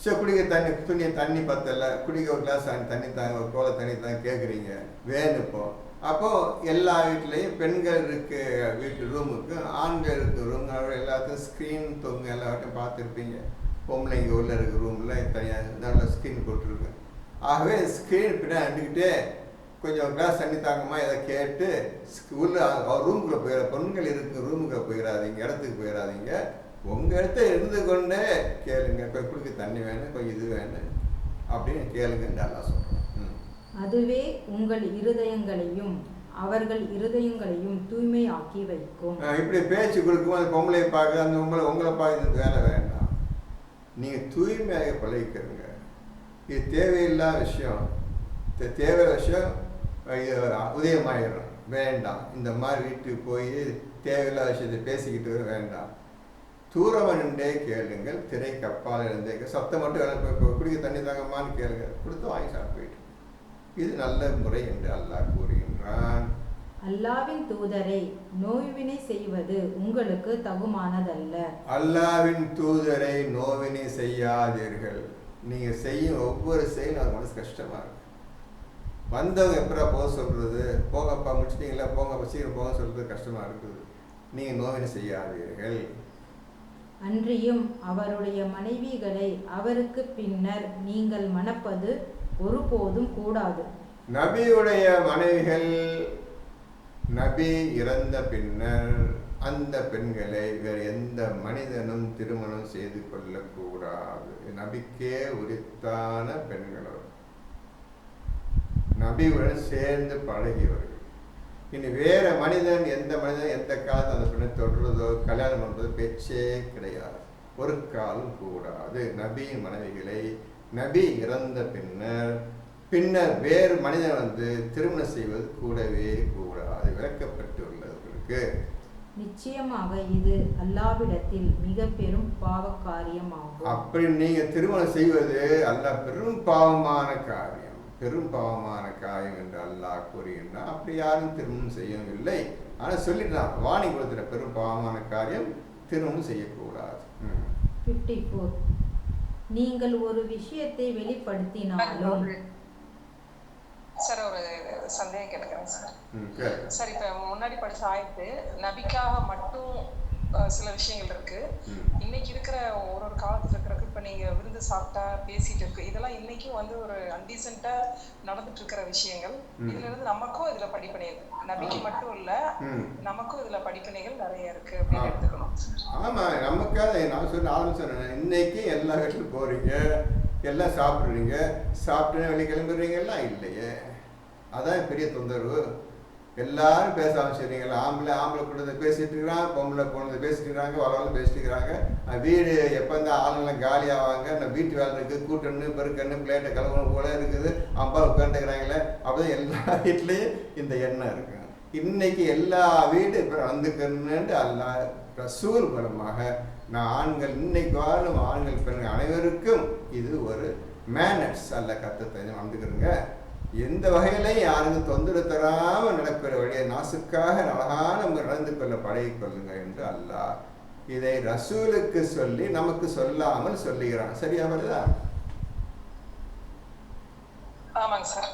[SPEAKER 1] சரி குடிக்க தண்ணி பத்தல, குடிக்க ஒரு கிளாஸ் தண்ணி தாங்க, ஒரு கோலை தண்ணி தாங்க கேட்குறீங்க, வேணுப்போ. அப்போ எல்லா வீட்லேயும் பெண்கள் இருக்கு வீட்டு ரூமுக்கு, ஆண்கள் இருக்கு ரூம், எல்லாத்துக்கும் ஸ்க்ரீன் தொங்க எல்லாத்தையும் பார்த்துருப்பீங்க. பொம்பளைங்க உள்ள இருக்க ரூமில் தனியாக நல்ல ஸ்க்ரீன் போட்டுருக்கு. ஆகவே ஸ்க்ரீன் பின்னாடி அண்டுக்கிட்டே கொஞ்சம் கிளாஸ் தண்ணி தாங்கம்மா இதை கேட்டு உள்ள அவர் ரூமுக்குள்ளே போயிட, பெண்கள் இருக்கு ரூமுக்குள்ளே போயிடாதீங்க, இடத்துக்கு போயிடாதீங்க, உங்கள் இடத்த இருந்து கொண்டே கேளுங்க. இப்போ குடிக்க தண்ணி வேணும், கொஞ்சம் இது வேணும் அப்படின்னு கேளுங்கன்னு நல்லா சொல்கிறேன்.
[SPEAKER 2] அதுவே உங்கள் இருதயங்களையும் அவர்கள் இருதயங்களையும் தூய்மையாக்கி வைக்கும்.
[SPEAKER 1] இப்படி பேச்சு கொடுக்கும் அந்த பொம்பளை பார்க்க, அந்த உங்களை பார்க்க வேலை வேண்டாம். நீங்கள் தூய்மையாக பழகிக்கிறங்க. இது தேவையில்லாத விஷயம், தேவை விஷயம் உதயமாயிடும் வேண்டாம். இந்த மாதிரி வீட்டுக்கு போய் தேவையில்லாத விஷயத்தை பேசிக்கிட்டு வேண்டாம். தூரவன்ண்டே கேளுங்கள், திரை கப்பால் இருந்தே சத்தம் மட்டும் குடிக்க தண்ணி தாங்கம்மான்னு கேளுங்க, கொடுத்து வாங்கி சாப்பிட்டு. இது நல்ல முறை என்று அல்லாஹ் கூறுகின்றான்.
[SPEAKER 2] அல்லாவின் தூதரை நோய்வினை செய்வது உங்களுக்கு தகுமானதல்ல.
[SPEAKER 1] அல்லாவின் தூதரை நோவினை செய்யாதீர்கள். நீங்க செய்யும் ஒவ்வொரு செயலும் அது மனசு கஷ்டமா இருக்கு. வந்தவங்க எப்படா போக சொல்கிறது, போங்கப்பா முடிச்சிட்டிங்களா, போங்கப்பா சீக்கிரம் போக சொல்கிறது கஷ்டமாக இருக்குது. நீங்கள் நோவினை செய்யாதீர்கள்.
[SPEAKER 2] அன்றியும் அவருடைய மனைவிகளை அவருக்கு பின்னர் நீங்கள் மணப்பது ஒருபோதும் கூடாது.
[SPEAKER 1] நபியுடைய மனைவிகள் நபி இறந்த பின்னர் அந்த பெண்களை வேறு எந்த மனிதனும் திருமணம் செய்து கொள்ளக்கூடாது. நபிக்கே உரித்தான பெண்களோ, நபியுடன் சேர்ந்து பழகியவர்கள். இனி வேற மனிதன் எந்த காலத்தில் அந்த பெண்ணை தொடர்றதோ கல்யாணம் பண்ணுறதோ பேச்சே கிடையாது, ஒரு காலம் கூடாது. நபியின் மனைவிகளை நபி இறந்த பின்னர் வேறு மனிதன் திருமணம் செய்வது கூடவே கூடாது, விளக்கப்பட்டுள்ளவர்களுக்கு.
[SPEAKER 2] நிச்சயமாக இது அல்லாஹ்விடத்தில் மிக பெரும் பாவ காரியமாகும்.
[SPEAKER 1] அப்படி நீங்க திருமணம் செய்வது அல்லாஹ் பெரும் பாவமான காரியம் என்று அல்லாஹ் கூறுகின்றான். அப்படி யாரும் திருமணம் செய்யவில்லை. ஆனால் சொல்லிட்டான், வாணி கொடுத்துட்ட பெரும் பாவமான காரியம், திருமணம் செய்யக்கூடாது.
[SPEAKER 2] 54. நீங்கள் ஒரு விஷயத்தை வெளிப்படுத்தினாலும்.
[SPEAKER 3] சார் ஒரு சந்தேகம் கேட்குறேன் சார். சார் இப்போ முன்னாடி படிச்ச ஆயத்து நபிக்காக மட்டும் சில விஷயங்கள் இருக்கு. இன்னைக்கு இருக்கிற ஒரு காலத்துல இருக்கிற இப்ப நீங்க விருந்து சாப்பிட்டா பேசிட்டு இருக்கு, இதெல்லாம் இன்னைக்கும் ஒரு அன்டீசென்ட்டா நடந்துட்டு இருக்கிற விஷயங்கள். இதுல இருந்து நமக்கும் இதுல படிப்பினைகள், நபிக்கு மட்டும் இல்ல நமக்கும் இதுல படிப்பினைகள் நிறைய இருக்கு அப்படின்னு எடுத்துக்கணும்.
[SPEAKER 1] ஆமா, நமக்காக நான் சொன்னேன், இன்னைக்கு எல்லா வீட்டுல போறீங்க, எல்லாம் சாப்பிடுறீங்க, சாப்பிட்டு வெளியே கிளம்புறீங்க எல்லாம் இல்லையே. அதான் பெரிய தொந்தரவு. எல்லாரும் பேச ஆரம்பிச்சிடுறீங்களா, ஆம்பளை கூட பேசிட்டு இருக்கிறாங்க, பொம்பளை பொண்ணு பேசிட்டு இருக்கிறாங்க, வரவங்க பேசிட்டு இருக்கிறாங்க. வீடு எப்போ இந்த ஆளுங்கெல்லாம் காலி ஆவாங்க, நான் வீட்டு வேலை இருக்குது, கூட்டணு பெருக்கண்ணு பிளேட்டை கலவணும் போல இருக்குது, அப்பா உட்காந்துக்கிறாங்களே. அப்படிதான் எல்லா வீட்லேயும் இந்த எண்ணம் இருக்கு. இன்னைக்கு எல்லா வீடு இப்போ வந்துக்கணுன்ட்டு அல்லா ரசூல் மூலமாக நான் ஆண்கள் இன்னைக்கு வாழும் ஆண்கள் பெண்கள் அனைவருக்கும் இது ஒரு மேனர்ஸ் அல்ல கத்தை வந்துக்கிறங்க. எந்த வகையிலையும் யாருக்கும் தொந்தரவு தராமல் நடக்கிற வழியை நாசுக்காக அழகான நடந்து கொள்ள பழகிக்கொள்ளுங்க என்று அல்லாஹ் இதை ரசூலுக்கு சொல்லி நமக்கு சொல்லாமல் சொல்லுகிறான். சரியா வருதா?
[SPEAKER 3] ஆமாங்க சார்.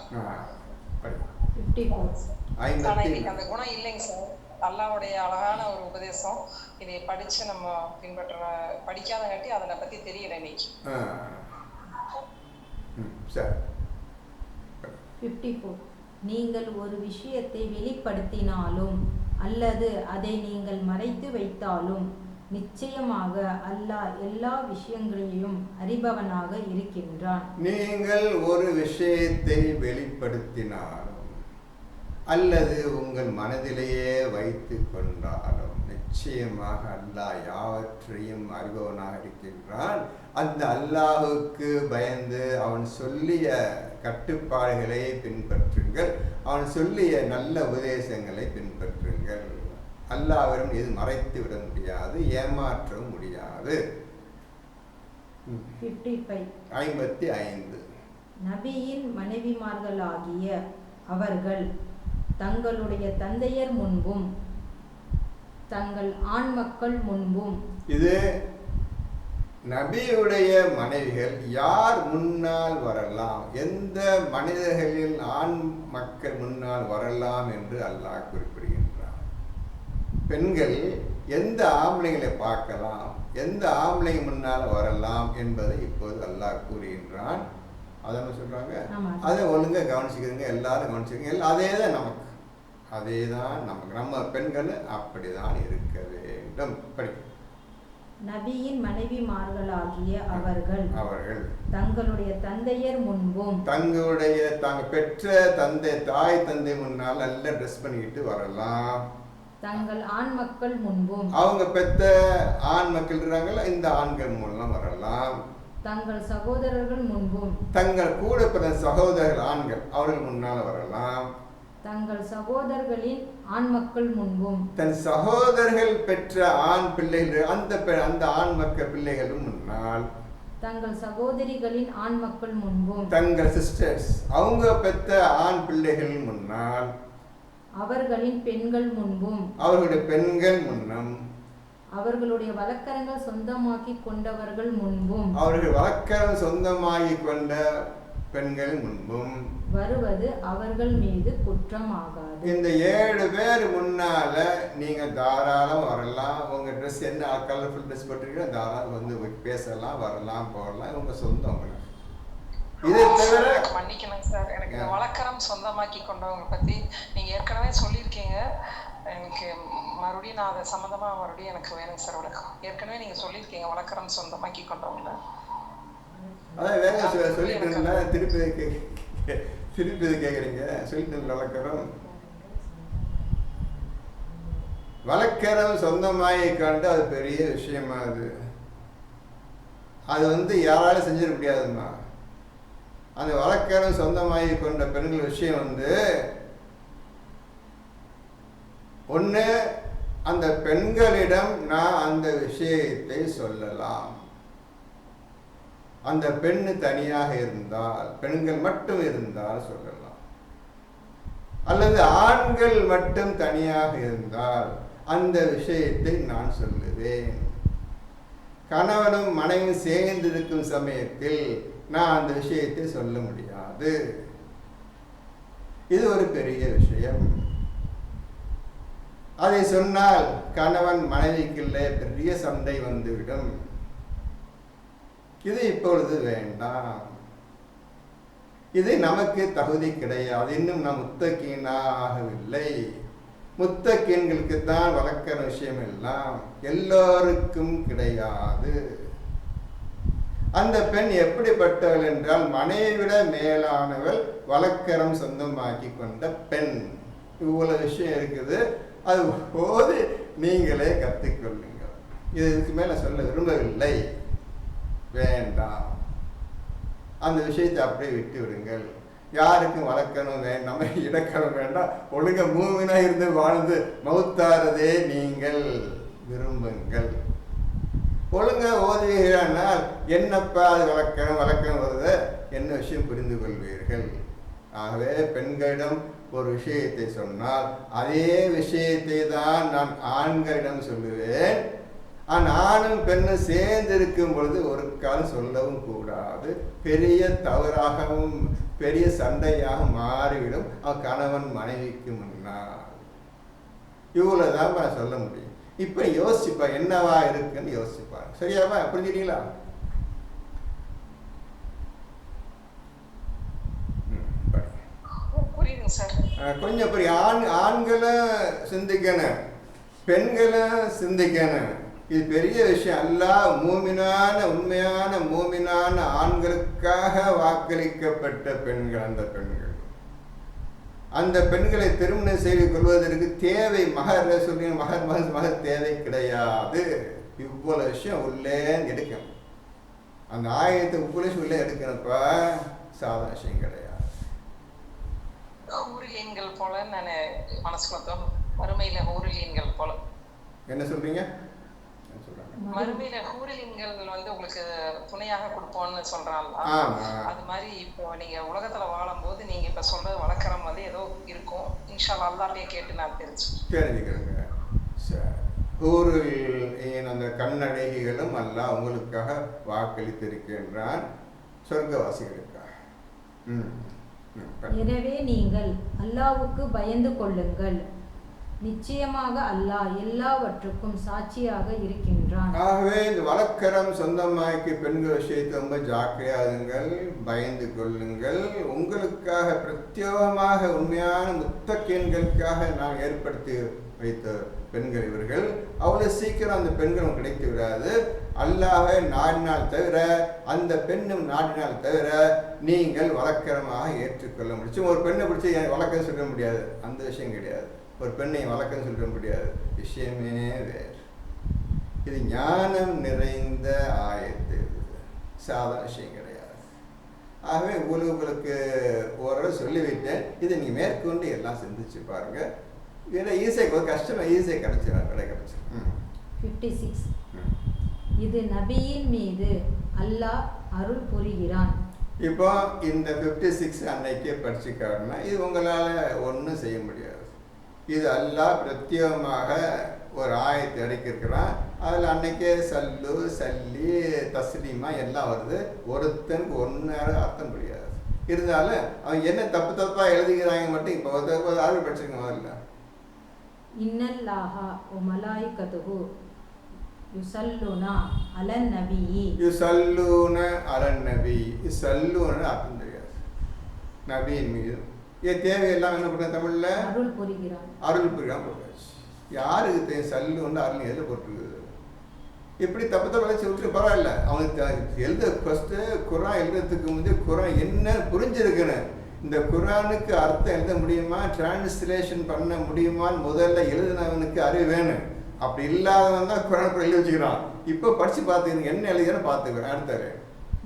[SPEAKER 3] அந்த குணம் இல்லைங்க சார். அல்லாஹ்வுடைய அழகான ஒரு உபதேசம். இதை படிச்சு நம்ம பின்பற்ற படிக்காதங்காட்டி அதை பத்தி தெரியல இன்னைக்கு.
[SPEAKER 1] சரி.
[SPEAKER 2] 54. நீங்கள் ஒரு விஷயத்தை வெளிப்படுத்தினாலும் அல்லது அதை நீங்கள் மறைத்து வைத்தாலும் நிச்சயமாக அல்லாஹ் எல்லா விஷயங்களையும் அறிபவனாக இருக்கின்றான்.
[SPEAKER 1] நீங்கள் ஒரு விஷயத்தை வெளிப்படுத்தினாலும் அல்லது உங்கள் மனதிலேயே வைத்து கொண்டாலும் நிச்சயமாக அல்லாஹ் யாவற்றையும் அறிபவனாக இருக்கின்றான். அந்த அல்லாஹுக்கு பயந்து அவன் சொல்லிய கட்டுப்பாடுகளை பின்பற்றுங்கள், அவன் சொல்லிய நல்ல உபதேசங்களை பின்பற்றுங்கள். அல்லாஹ்விடம் இது மறைத்து விட முடியாது, ஏமாற்றவும் முடியாது.
[SPEAKER 2] 55. நபியின் மனைவிமார்களாகிய அவர்கள் தங்களுடைய தந்தையர் முன்பும் தங்கள் ஆண் மக்கள் முன்பும்.
[SPEAKER 1] இது நபியுடைய மனைவிகள் யார் முன்னால் வரலாம், எந்த மனிதர்களில் ஆண் மக்கள் முன்னால் வரலாம் என்று அல்லாஹ் குறிப்பிடுகின்றார். பெண்கள் எந்த ஆம்பளைங்களை பார்க்கலாம், எந்த ஆம்பளை முன்னால் வரலாம் என்பதை இப்போது அல்லாஹ் கூறுகின்றான். அதான் சொல்றாங்க, அதை ஒழுங்கா கவனிச்சுக்கிறீங்க, எல்லாரும் கவனிச்சுக்கிறீங்க. அதே தான் நமக்கு நம்ம பெண்கள் அப்படிதான் இருக்க வேண்டும்.
[SPEAKER 2] நபியின் மனைவிமார்களாகிய அவர்கள் தங்களுடைய தந்தையர் முன்பும்
[SPEAKER 1] தாங்க பெற்ற தாய் தந்தை முன்னால் நல்ல ட்ரெஸ் பண்ணிக்கிட்டு வரலாம்.
[SPEAKER 2] தங்கள் ஆண் மக்கள் முன்பும்,
[SPEAKER 1] அவங்க பெற்ற ஆண் மக்கள் இருக்காங்கல்ல, இந்த ஆண்கள் மூலம் வரலாம்.
[SPEAKER 2] தங்கள் சகோதரர்கள் முன்பும்,
[SPEAKER 1] தங்கள் கூட பிறந்த சகோதரர்கள் ஆண்கள் அவர்கள் முன்னால் வரலாம்.
[SPEAKER 2] தங்கள் சகோதரர்களின் ஆண் மக்கள் முன்பும்,
[SPEAKER 1] தன் சகோதரர்கள் பெற்ற ஆண் பிள்ளைகள் அந்த ஆண் மக்கள் பிள்ளைகளும் முன்னால்,
[SPEAKER 2] தங்கள் சகோதரிகளின் ஆண் மக்கள் முன்பும்,
[SPEAKER 1] தங்கள் சிஸ்டர்ஸ் அவங்க பெற்ற ஆண் பிள்ளைகள் முன்னால்,
[SPEAKER 2] அவர்களின் பெண்கள் முன்பும்,
[SPEAKER 1] அவர்களுடைய பெண்கள் முன்னும்,
[SPEAKER 2] அவர்களுடைய வழக்கரங்கள் சொந்தமாக்கி கொண்டவர்கள் முன்பும்,
[SPEAKER 1] அவர்கள் வழக்கரம் சொந்தமாகி கொண்ட பெண்கள் முன்பும்
[SPEAKER 2] வருவது அவர்கள் மீது குற்றமாகாது.
[SPEAKER 1] இந்த 7 பேர் முன்னால நீங்க தாராளம் வரலாம். உங்க ட்ரெஸ் என்ன கலர்ஃபுல் ட்ரெஸ் போட்டிருக்கீங்க, தாராளம் வந்து பேசலாம், வரலாம், போகலாம். உங்க சொந்தம். இதை தவிர
[SPEAKER 3] மன்னிக்கணும் சார், எனக்கு இந்த வழக்கரம் சொந்தமாக்கி கொண்டவங்க பத்தி நீங்க ஏற்கனவே சொல்லியிருக்கீங்க. எனக்கு மறுபடியும் நான் அதை சம்மந்தமா மறுபடியும் எனக்கு வேணும் சார் விளக்கம். ஏற்கனவே நீங்க சொல்லியிருக்கீங்க வழக்கரம் சொந்தமாக்கி கொண்டவங்க.
[SPEAKER 1] அதான் வேக சொல்லிட்டு இருந்தா திருப்பி இது கேட்குறீங்க. சொல்லிட்டு வழக்கரம் வழக்கரம் சொந்தமாகி கண்டு அது பெரிய விஷயமா. அது வந்து யாராலும் செஞ்சிட முடியாதுமா. அந்த வழக்கரம் சொந்தமாகி கொண்ட பெண்கள் விஷயம் வந்து ஒன்று, அந்த பெண்களிடம் நான் அந்த விஷயத்தை சொல்லலாம். அந்த பெண்ணு தனியாக இருந்தால், பெண்கள் மட்டும் இருந்தால் சொல்லலாம். அல்லது ஆண்கள் மட்டும் தனியாக இருந்தால் அந்த விஷயத்தை நான் சொல்லுவேன். கணவனும் மனைவியும் சேர்ந்திருக்கும் சமயத்தில் நான் அந்த விஷயத்தை சொல்ல முடியாது. இது ஒரு பெரிய விஷயம். அதை சொன்னால் கணவன் மனைவிக்குள்ளே பெரிய சண்டை வந்துவிடும். இது இப்பொழுது வேண்டாம். இது நமக்கு தகுதி கிடையாது. இன்னும் நாம் முத்தக்கீனா ஆகவில்லை. முத்தக்கீன்களுக்கு தான் வழக்கிற விஷயம் எல்லாம், எல்லோருக்கும் கிடையாது. அந்த பெண் எப்படிப்பட்டவள் என்றால் மனைவிட மேலானவள், வழக்கரம் சொந்தமாக்கி கொண்ட பெண். இவ்வளவு விஷயம் இருக்குது. அது போது நீங்களே கற்றுக்கொள்ளுங்கள். இதுக்கு மேல சொல்ல விரும்பவில்லை, வேண்டாம். அந்த விஷயத்தை அப்படியே விட்டு விடுங்கள். யாருக்கும் வழக்கணும் வேண்டாம், இடக்கணும் வேண்டாம். ஒழுங்க மூமினா இருந்து வாழ்ந்து மௌத்தாரதே நீங்கள் விரும்புங்கள். ஒழுங்க ஓதுவீர்களானால் என்னப்பா அது வழக்கம் வருத என்ன விஷயம் புரிந்து கொள்வீர்கள். ஆகவே பெண்களிடம் ஒரு விஷயத்தை சொன்னால் அதே விஷயத்தை தான் நான் ஆண்களிடம் சொல்லுவேன். ஆணும் பெண்ணும் சேர்ந்து இருக்கும் பொழுது ஒரு காலம் சொல்லவும் கூடாது. பெரிய தவறாகவும் பெரிய சண்டையாக மாறிவிடும் கணவன் மனைவிக்கு முன்னால். இவ்வளவுதான் நான் சொல்ல முடியும். இப்ப யோசிப்பா என்னவா இருக்குன்னு யோசிப்பாங்க. சரியாவா? புரிஞ்சுட்டீங்களா? கொஞ்சம் பெரிய ஆண்களும் சிந்திக்கணும், பெண்களும் சிந்திக்கணும். இது பெரிய விஷயம். அல்லாஹ் மூமினான உண்மையான மூமினான ஆண்களுக்காக வாக்களிக்கப்பட்ட பெண்கள். அந்த பெண்களை திருமணம் செய்து கொள்வதற்கு தேவை மகர் சொல்லி மகர் தேவை கிடையாது. இவ்வளவு விஷயம் உள்ளே எடுக்கணும். அந்த ஆயத்தை உப்புலேஷ் உள்ளே எடுக்கணும்ப்பா, சாதாரண விஷயம் கிடையாது.
[SPEAKER 3] ஊரிலியன்கள் போல நான் மனசுல மறுமையில ஊரிலியன்கள் போல
[SPEAKER 1] என்ன சொல்றீங்க?
[SPEAKER 3] மறுமையில ஹூரிலின்கள் வந்து உங்களுக்கு துணையாக கொடுப்போம்னு சொல்றாங்க. அது மாதிரி இப்போ நீங்க உலகத்துல வாழும் போது நீங்க இப்ப சொல்றது வழக்கரம் வந்து ஏதோ இருக்கும். இன்ஷா அல்லாஹ்வே கேட்டு நான்
[SPEAKER 1] தெரிஞ்சுக்கிறேங்க. ஊரில் அந்த கண்ணழகிகளும் அல்லாஹ் உங்களுக்காக வாக்களித்திருக்கின்றான், சொர்க்கவாசிகளுக்காக.
[SPEAKER 2] எனவே நீங்கள் அல்லாஹ்வுக்கு பயந்து கொள்ளுங்கள். நிச்சயமாக அல்லாஹ் எல்லாவற்றுக்கும் சாட்சியாக இருக்கின்றான்.
[SPEAKER 1] ஆகவே இந்த வழக்கரம் சொந்தமாக்கி பெண்கள் விஷயத்தை ரொம்ப ஜாக்கிரதையாகுங்கள், பயந்து கொள்ளுங்கள். உங்களுக்காக பிரத்யேகமாக உண்மையான முத்தக்கீன்களுக்காக நான் ஏற்படுத்தி வைத்த பெண்கள் இவர்கள். அவ்வளவு சீக்கிரம் அந்த பெண்களும் கிடைத்து விடாது. அல்லாஹ்வை நாடினால் தவிர, அந்த பெண்ணும் நாடினால் தவிர நீங்கள் வழக்கரமாக ஏற்றுக்கொள்ள முடியும். ஒரு பெண்ணை பிடிச்சி வழக்கம் சொல்ல முடியாது, அந்த விஷயம் கிடையாது. ஒரு பெண்ணை வழக்கம் சொல்ல முடியாது, விஷயமே வேறு. இது ஞானம் நிறைந்த ஆயத்து, சாதாரண விஷயம் கிடையாது. ஆகவே உங்களுக்கு ஓரளவு சொல்லிவிட்டேன். இதை நீங்கள் மேற்கொண்டு எல்லாம் சிந்திச்சு பாருங்க. இதில் ஈஸியாக ஒரு கஷ்டம் ஈஸியாக கிடைச்சிடும்.
[SPEAKER 2] 56 இது நபியின் மீது அல்லாஹ் அருள் புரிகிறான்.
[SPEAKER 1] இப்போ இந்த 56 அன்னைக்கே படிச்சுக்காருன்னா இது உங்களால் ஒன்றும் செய்ய முடியாது. இது அல்லாஹ் பிரத்யேகமாக ஒரு ஆயத்தை அடைக்கிருக்கிறான். அதில் அன்னைக்கே சல்லு சல்லி தஸ்லீமா எல்லாம் வருது. ஒருத்தனுக்கு ஒன்றாக அர்த்தம் புரியாது. இருந்தாலும் அவன் என்ன தப்பு தப்பாக எழுதுகிறாங்க மட்டும் இப்போ ஆர்வம் படிச்சிருக்க முதல்ல.
[SPEAKER 2] இன்னல்லாஹா வ மலாயிகத்துஹு யுஸல்லூன அலன் நபியி.
[SPEAKER 1] யுஸல்லூன அலன் நபி. யுஸல்லூன அர்த்தம் தெரியாது. நபியின் மீது தேவையெல்லாம் என்ன பண்ண தமிழில்
[SPEAKER 2] அருள் புரிகிறான்.
[SPEAKER 1] அருள் புரிகிறான் போட்டாச்சு. யாருக்கு தெரியும் சல்லுன்னு அருள் எதில் போட்டிருக்குது? இப்படி தப்பு தப்பு வச்சு விட்டு பரவாயில்ல. அவனுக்கு எழுத ஃபஸ்ட்டு குரான் எழுதுறதுக்கு முந்தைய குரான் என்ன புரிஞ்சிருக்கணும், இந்த குரானுக்கு அர்த்தம் எழுத முடியுமா, டிரான்ஸ்லேஷன் பண்ண முடியுமான்னு முதல்ல எழுதினவனுக்கு அறிவு வேணும். அப்படி இல்லாதவன் தான் குரான் எழுதி வச்சுக்கிறான். இப்போ படித்து பார்த்துக்கணும் என்ன எழுதுன்னு பார்த்துக்கிறேன். அடுத்தாரு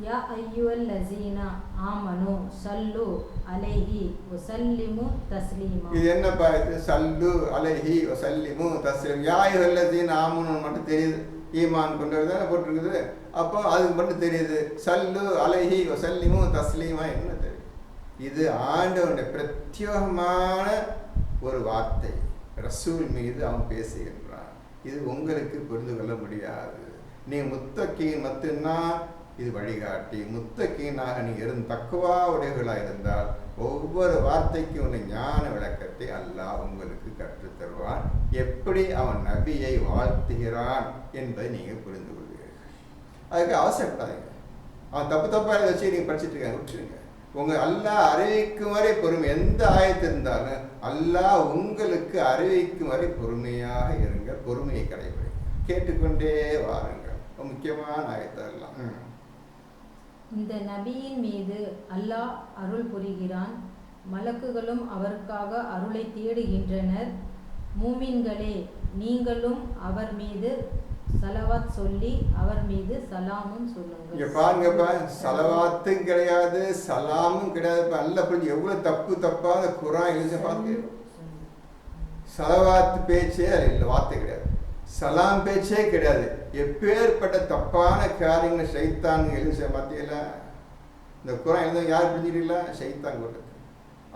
[SPEAKER 2] யா அய்யுவல் லஸீனா ஆமனு சல்லு அலைஹி வஸல்லிமு தஸ்லீமா.
[SPEAKER 1] இது என்னப்பா இது? சல்லு அலைஹி வஸல்லிமு தஸ்லீம். யா அய்யுவல் லஸீனா ஆமனு மட்டும் தெரியுது, ஈமான் கொண்டவர் தானே போட்டிருக்குது. அப்போ அதுக்கு மட்டும் தெரியுது. சல்லு அலைஹி வஸல்லிமு தஸ்லீமா என்ன தெரியும்? இது ஆண்டவனுடைய பிரத்யேகமான ஒரு வார்த்தை. ரசூல் மீது அவன் பேசுகின்றான். இது உங்களுக்கு புரிந்து கொள்ள முடியாது. நீ முத்தகீன் மட்டும்தான் இது வழிகாட்டி. முத்தகீனாக நீ தக்குவா உடையவர்களாக இருந்தால் ஒவ்வொரு வார்த்தைக்கும் உள்ள ஞான விளக்கத்தை அல்லாஹ் உங்களுக்கு கற்றுத்தருவான். எப்படி அவன் நபியை வாழ்த்துகிறான் என்பதை நீங்கள் புரிந்து கொள்வீர்கள். அதுக்கு அவசரப்படாதீங்க. அவன் தப்பு தப்பாக வச்சு நீங்கள் படிச்சுட்டு இருக்காங்க, விட்டுருங்க. உங்கள் அல்லாஹ் அறிவிக்கும் வரை பொறுமை. எந்த ஆயத்து இருந்தாலும் அல்லாஹ் உங்களுக்கு அறிவிக்கும் வரை பொறுமையாக இருங்க. பொறுமையை கடைபிடிங்க. கேட்டுக்கொண்டே வாருங்கள். முக்கியமான ஆயத்தெல்லாம்.
[SPEAKER 2] இந்த நபியின் மீது அல்லாஹ் அருள் புரிகிறான். மலக்குகளும் அவருக்காக அருளை தேடுகின்றனர். மூமின்களே, நீங்களும் அவர் மீது சலவாத் சொல்லி அவர் மீது சலாமும் சொல்லுங்கள்.
[SPEAKER 1] இங்க பாருங்கப்பா, சலவாத்தும் கிடையாது, சலாமும் கிடையாது. அல்ல புரிஞ்சு எவ்வளவு தப்பு தப்பான குரான் எழுதி பார்த்து. சலவாத்து பேச்சே இல்லை, வார்த்தை கிடையாது. சலாம் பேச்சே கிடையாது. எப்பேற்பட்ட தப்பான காரியங்கள் ஷைத்தான் எழுதி பார்த்தீங்களா? இந்த குரான் எழுத யார் புரிஞ்சுக்கிறீங்களா? ஷைத்தான் கொடுத்தது.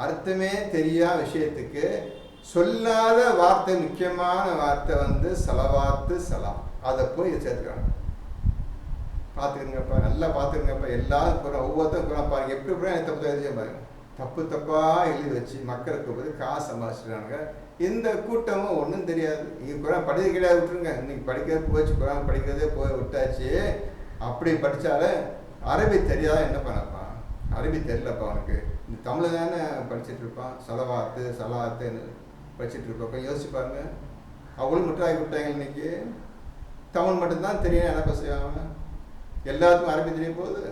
[SPEAKER 1] அர்த்தமே தெரியாத விஷயத்துக்கு சொல்லாத வார்த்தை, முக்கியமான வார்த்தை சலவாத்து சலாம். அதை போய் சேர்த்துக்கிறாங்க. பார்த்துக்கிறங்கப்பா, நல்லா பார்த்துக்கிறங்கப்பா. எல்லாரும் குரான் ஒவ்வொருத்தரும் குரான் பாருங்க, எப்படி குரான் தப்பு எழுதி பாருங்க. தப்பு தப்பாக எழுதி வச்சு மக்களுக்கு போது காசு சம்பாதிச்சுறாங்க. இந்த கூட்டமும் ஒன்றும் தெரியாது. நீங்கள் குரான் படிக்கிறது கிடையாது, விட்டுருங்க. இன்னைக்கு படிக்கிறது போச்சு, குரான் படிக்கிறதே போய் விட்டாச்சு. அப்படி படித்தாலும் அரபி தெரியாத என்ன பண்ணப்பா? அரபி தெரியலப்பா அவனுக்கு. இந்த தமிழ் தானே படிச்சுட்டு இருப்பான். சலவாத்து சலாத்துன்னு படிச்சுட்டு இருப்பான். கொஞ்சம் யோசிச்சு பாருங்க. அவங்களும் முட்டாய் விட்டாங்க. இன்னைக்கு தமிழ் மட்டும்தான் தெரியும். என்ன செய்வாங்க? எல்லாத்துக்கும் அரபி தெரிய போகுது.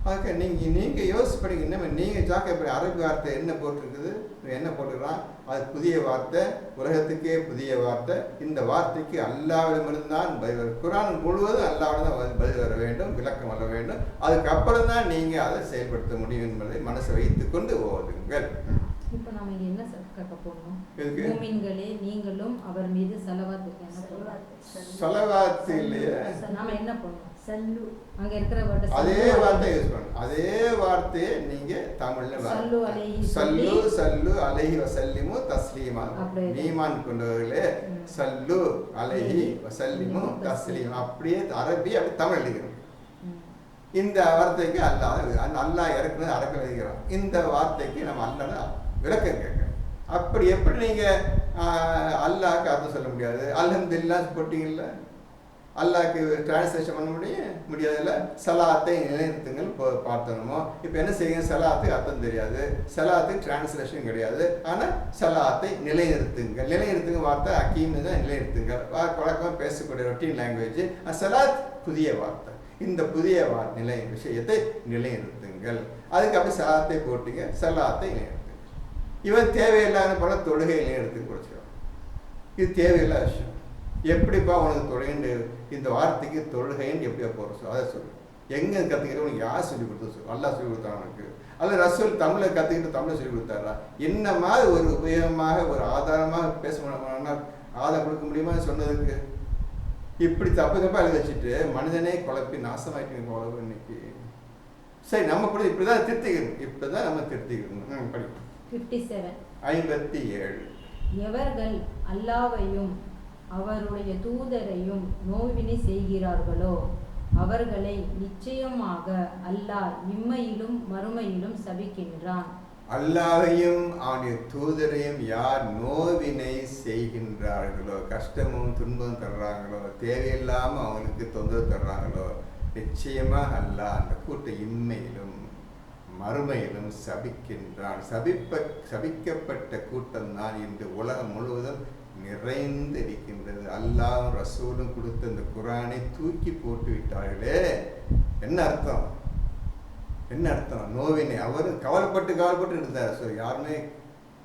[SPEAKER 1] அதுக்கு நீங்கள் யோசிச்சு படிங்க. இன்னும் நீங்கள் ஜாக்கிரதை. அரபி வார்த்தை என்ன போட்டிருக்குது, என்ன போட்டுக்கிறான்? அது புதிய வார்த்தை, உலகத்துக்கே புதிய வார்த்தை. இந்த வார்த்தைக்கு அல்லாவிடமிருந்து தான் பதில் வரும். குரான் முழுவதும் அல்லாவிடம் தான் பதில் வர வேண்டும், விளக்கம் வர வேண்டும். அதுக்கப்புறம் தான் நீங்கள் அதை செயல்படுத்த முடியும் என்பதை மனசை வைத்துக்கொண்டு ஓதுங்கள்.
[SPEAKER 2] இப்போ நாம இங்க என்ன கற்க போறோம்? மூமின்களே, நீங்களும் அவர் மீது சலவாத்
[SPEAKER 1] சலவாத் இல்லையா?
[SPEAKER 2] நாம என்ன பண்ணணும்? சல்லு. அங்க இருக்கிற வார்த்தை
[SPEAKER 1] அதே வார்த்தை யூஸ் பண்ணணும். அதே வார்த்தையை நீங்க தமிழ்ல
[SPEAKER 2] சல்லு அலைஹி
[SPEAKER 1] சல்லு சல்லு அலைஹி வஸல்லிமு தஸ்லீமா. ஈமான் கொண்டவர்களே சல்லு அலைஹி வஸல்லிமு தஸ்லீமா. அப்படியே அரபி அப்படி தமிழ் எழுதிக்கணும். இந்த வார்த்தைக்கு அல்லாஹ் இறக்குனது அரபில் எழுதிக்கிறோம். இந்த வார்த்தைக்கு நம்ம அல்லாஹ் விளக்கம் கேட்கணும். அப்படி எப்படி நீங்க அல்லாஹ்க்கு அர்த்தம் சொல்ல முடியாது? அல்ஹம்துலில்லாஹ் போட்டீங்கல்ல, அல்லாஹ்க்கு டிரான்ஸ்லேஷன் பண்ண முடியாதுல்ல. சலாத்தை நிலைநிறுத்துங்கள் பார்த்தணுமோ. இப்போ என்ன செய்யுங்க? சலாத்துக்கு அர்த்தம் தெரியாது, சலாத்துக்கு டிரான்ஸ்லேஷன் கிடையாது. ஆனால் சலாத்தை நிலைநிறுத்துங்கள். நிலைநிறுத்துங்க வார்த்தை அக்கீம்னு தான். நிலைநிறுத்துங்கள் வழக்கமாக பேசக்கூடிய ரொட்டீன் லாங்குவேஜ். சலாத் புதிய வார்த்தை. இந்த புதிய நிலை விஷயத்தை நிலைநிறுத்துங்கள். அதுக்கு அப்படி சலாத்தை போட்டீங்க, சலாத்தை நிலைநிறுத்துங்க. இவன் தேவையில்லாத பல தொழுகை நிலைநிறுத்தி கொடுத்துருவான். இது தேவையில்லாத விஷயம். எப்படிப்பா உனக்கு தொழுகைன்னு இந்த வார்த்தைக்கு தொழுகைன்னு எப்படியா போகிற அதை சொல்லு. எங்கே கற்றுக்கிட்ட உனக்கு யார் சொல்லி கொடுத்து சொல்லு? நல்லா சொல்லி கொடுத்தான் உனக்கு. அல்ல ரசூல் தமிழை கற்றுக்கிட்டு தமிழை சொல்லி கொடுத்தாரா? என்ன மாதிரி ஒரு உபயோகமாக ஒரு ஆதாரமாக பேச முடியுமா? ஆதாரம் கொடுக்க முடியுமா சொன்னதுக்கு? இப்படி தப்பு தப்பாக எழுதி வச்சுட்டு மனிதனே குழப்பி நாசமாயிட்டு போல இன்னைக்கு. சரி, நம்ம கூட இப்படி தான் திருத்திக்கணும். இப்படி தான் நம்ம திருத்திக்கணும். படி 57.
[SPEAKER 2] எவர்கள் அல்லாஹ்வையும் அவருடைய தூதரையும் நோவினை செய்கிறார்களோ அவர்களை நிச்சயமாக அல்லாஹ் இம்மையிலும் மறுமையிலும் சபிக்கின்றான்.
[SPEAKER 1] அல்லாஹையும் அவனுடைய தூதரையும் யார் நோவினை செய்கின்றார்களோ, கஷ்டமும் துன்பமும் தர்றாங்களோ, தேவையில்லாமல் அவங்களுக்கு தொந்தரவு தர்றாங்களோ, நிச்சயமாக அல்லாஹ் அந்த கூட்டை இம்மையிலும் மறுமையிலும் சபிக்கின்றான். சபிக்கப்பட்ட கூட்டம் தான் இன்று உலகம் முழுவதும் நிறைந்து இருக்கின்றது. அல்லாஹ்வும் ரசூலும் கொடுத்த இந்த குர்ஆனை தூக்கி போட்டு விட்டார்களே, என்ன அர்த்தம்? என்ன அர்த்தம்? நோவினை. அவர் கவலைப்பட்டு இருந்தார். ஸோ யாருமே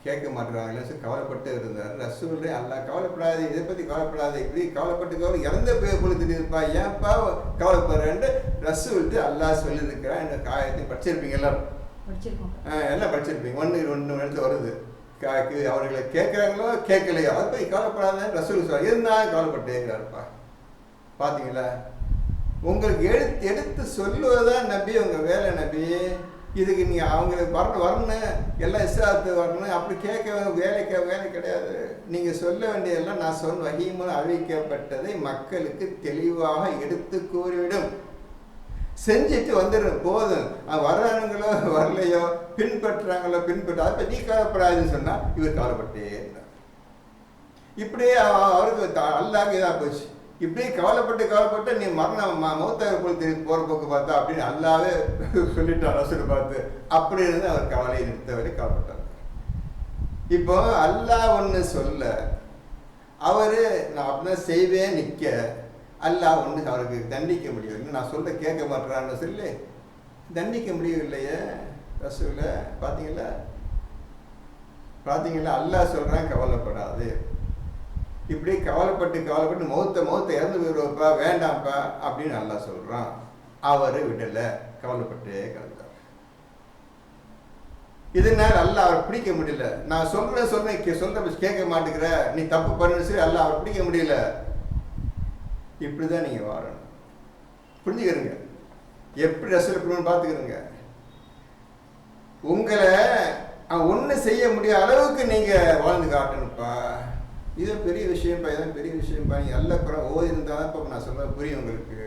[SPEAKER 1] கேட்க மாட்டுறாங்களே, ஸோ கவலைப்பட்டு இருந்தார். ரசூலே அல்லாஹ் கவலைப்படாது, இதை பற்றி கவலைப்படாது, இப்படி கவலை இறந்த போய் பொழுது இருப்பா, ஏன்ப்பா கவலைப்படுறேன்ட்டு ரசூல்ட்டு அல்லாஹ் சொல்லியிருக்கிறான். இந்த காயத்தை படிச்சிருப்பீங்க எல்லாரும், எல்லாம் படிச்சிருப்பீங்க. ஒன்று இடத்துல வருது, அவர்களை கேட்குறாங்களோ கேட்கலையோ அதை போய் கவலைப்படாத ரசூல் சொல்ல இருந்தால் கவலைப்பட்டே இருக்கிறாருப்பா. பார்த்தீங்களா? உங்களுக்கு எடுத்து சொல்லுவதுதான் நபி, உங்கள் வேலை நபி. இதுக்கு நீங்கள் அவங்களுக்கு வரணும், எல்லாம் இஸ்லாத்து வரணும், அப்படி வேலை கிடையாது. நீங்கள் சொல்ல வேண்டியதெல்லாம் நான் சொன்ன வஹீமும் அறிவிக்கப்பட்டதை மக்களுக்கு தெளிவாக எடுத்து கூறிவிடும். செஞ்சுட்டு வந்துடும், போதும். வர்றானுங்களோ வரலையோ, பின்பற்றுறாங்களோ அதை பற்றி கவலைப்படாதுன்னு சொன்னால் இவர் கவலைப்பட்டே இருந்தார். இப்படியே அவருக்கு அல்லாஹ்க்கு இதாக போச்சு. இப்படியே கவலைப்பட்டு நீ மௌத்தாக போல் தெரிஞ்சு போகிற போக்கு பார்த்தா அப்படின்னு அல்லாவே சொல்லிட்டார் ரசூலை பார்த்து. அப்படி இருந்து அவர் கவலையை நிறுத்தவரை கவலைப்பட்டார். இப்போ அல்லாஹ் ஒன்று சொல்ல, அவர் நான் அப்படின்னா செய்வேன் நிற்க, அல்லாஹ் ஒன்று அவருக்கு தண்டிக்க முடியும். நான் சொல்ல கேட்க மாட்டேறான்னு சொல்லி தண்டிக்க முடியவில்லையே ரசூலை. பார்த்தீங்களா? அல்லாஹ் சொல்கிறான் கவலைப்படாது. இப்படி கவலைப்பட்டு மௌத்தை இறந்து போயிடுவப்பா, வேண்டாம்ப்பா அப்படின்னு அல்லாஹ் சொல்கிறான். அவர் விடலை, கவலைப்பட்டே கிடந்தார். இதனால் அல்லாஹ் அவர் பிடிக்க முடியல. நான் சொல்ற கேட்க மாட்டேங்கிற, நீ தப்பு பண்ணுன்னு சொல்லி அல்லாஹ் அவர் பிடிக்க முடியல. இப்படிதான் நீங்கள் வாழணும். புரிஞ்சுக்கிறீங்க? எப்படி ரசூல் எப்படின்னு பார்த்துக்கிறீங்க. உங்களை ஒன்று செய்ய முடியாத அளவுக்கு நீங்கள் வாழ்ந்து காட்டணும்ப்பா. இது பெரிய விஷயம்ப்பா, இதான் பெரிய விஷயம்ப்பா. நீங்கள் நல்ல குறை ஓதி இருந்தால் தான் இப்போ நான் சொல்ல புரியும் உங்களுக்கு.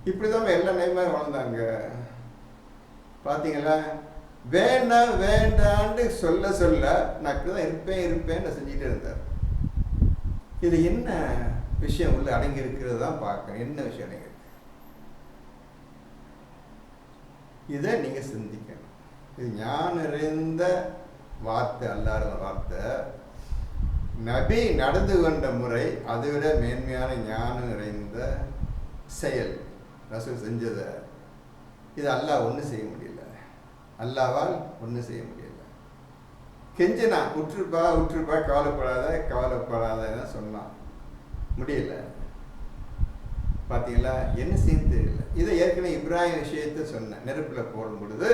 [SPEAKER 1] இப்படி தான் எல்லா நேரமாக வாழ்ந்தாங்க. பார்த்தீங்களா? வேண்டான்னு சொல்ல நான் இப்படி தான் இருப்பேன்னு செஞ்சுட்டே இருந்தார். இது என்ன விஷயம் உள்ள அடங்கி இருக்கிறது தான் பார்க்கணும். என்ன விஷயம் அடங்கி இருக்கு, இதை நீங்கள் சிந்திக்கணும். இது ஞானம் நிறைந்த வார்த்தை, அல்லாத வார்த்தை. நபி நடந்து கொண்ட முறை அதை விட மேன்மையான ஞானம் நிறைந்த செயல் ரசூல் செஞ்சதை. இது அல்லாஹ் ஒன்றும் செய்ய முடியல, அல்லாவால் ஒன்றும் செய்ய முடியல. கெஞ்சினா உற்றுப்பா கவலைப்படாதன்னு சொன்னான், முடியல. பார்த்தீங்களா? என்ன செய்ய தெரியல. இதை ஏற்கனவே இப்ராஹிம் விஷயத்தை சொன்னேன். நெருப்பில் போடும் பொழுது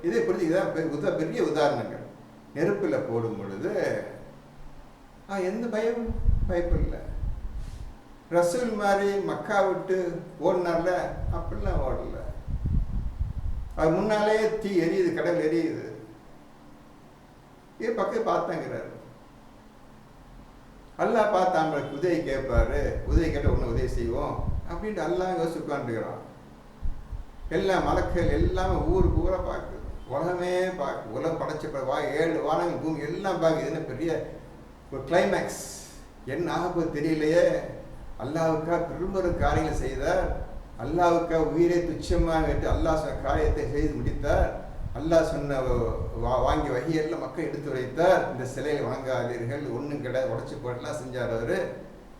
[SPEAKER 1] இதை குறித்து இதான் பெரிய உதாரணங்கள். நெருப்பில் போடும் பொழுது எந்த பயப்பும் இல்லை. ரசூல் மாதிரி மக்கா விட்டு ஓடினார்ல, அப்படிலாம் ஓடல. அது முன்னாலே தீ எரியுது, கடல் எரியுது. இது பக்கம் பார்த்தாங்கிறாரு. அல்லாஹ் பார்த்து அவங்களுக்கு உதவி கேட்பாரு, உதவி கேட்ட ஒன்று உதவி செய்வோம் அப்படின்ட்டு அல்லாஹ் யோசிச்சு உட்காந்துக்கிறான். எல்லா மலக்கள் எல்லாமே ஊர் பூரா பார்க்குது, உலகமே பார்க்கு. உலகம் படைச்ச 7 வானங்கள் பூமி எல்லாம் பார்க்குது. என்ன பெரிய ஒரு கிளைமேக்ஸ், என்ன ஆகப்போது தெரியலையே. அல்லாஹ்வுக்காக பெரும்பெரும் காரியங்களை செய்தார். அல்லாஹ்வுக்காக உயிரை துச்சமாக வைத்து அல்லாஹ் சொன்ன காரியத்தை செய்து முடித்தார். அல்லாஹ் சொன்ன வாங்கி வகையெல்லாம் மக்கள் எடுத்து வைத்தார். இந்த சிலையை வணங்காதீர்கள், ஒன்றும் கிடையாது, உடச்சி போட்டெல்லாம் செஞ்சார். அவர்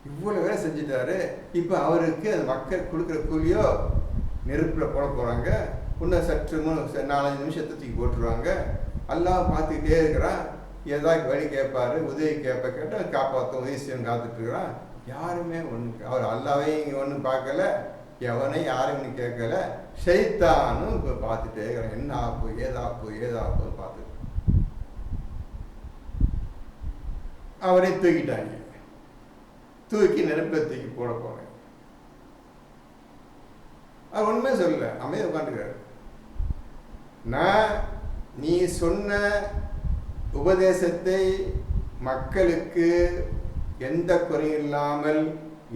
[SPEAKER 1] இவ்வளோ வேலை செஞ்சுட்டாரு. இப்போ அவருக்கு அந்த மக்கள் கொடுக்குற கூலியோ நெருப்பில் போட போகிறாங்க. இன்னும் சற்று 4-5 நிமிஷத்தை தூக்கி போட்டுருவாங்க. அல்லாஹ் பார்த்துக்கிட்டே இருக்கிறான். ஏதாவது வழி கேட்பாரு, உதவி கேட்டால் காப்பாற்றும், உதவி செய்யணும் காத்துட்ருக்கிறான். யாருமே ஒன்று, அவர் அல்லாவே இங்கே ஒன்றும் பார்க்கல, எவனே யாரும் ஒன்றும் கேட்கல. ஷைத்தானும் இப்போ பார்த்துட்டே இருக்கிறான். என்ன ஏதாப்பு பார்த்துட்டு அவரை தூக்கிட்டாங்க. தூக்கி நெருப்பில் தூக்கி போட போகிறேன். அவர் ஒன்றுமே சொல்லல, அமைதியாக உட்காந்துக்கிறாரு. நீ சொன்ன உபதேசத்தை மக்களுக்கு எந்த குறையும் இல்லாமல்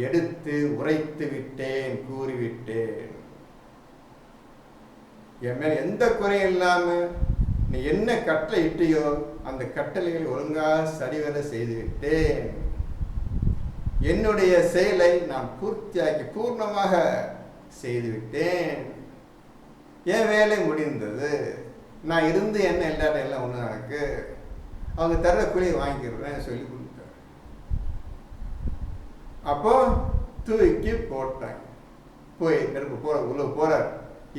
[SPEAKER 1] எடுத்து உரைத்து விட்டேன், கூறிவிட்டேன். என் மேல எந்த குறையும் இல்லாம நீ என்ன கட்டளை இட்டியோ அந்த கட்டளைகளை ஒழுங்காக சரிவர செய்து விட்டேன். என்னுடைய செயலை நான் பூர்த்தியாக்கி பூர்ணமாக செய்துவிட்டேன். என் வேலை முடிந்தது. நான் இருந்து என்ன எல்லாரும் எல்லாம் ஒன்று எனக்கு அவங்க தர்ற கூலியை வாங்கிக்கிறேன் சொல்லி கொடுத்தார். அப்போ தூக்கி போட்டாங்க. போய் நெருப்பு உள்ள போறார்.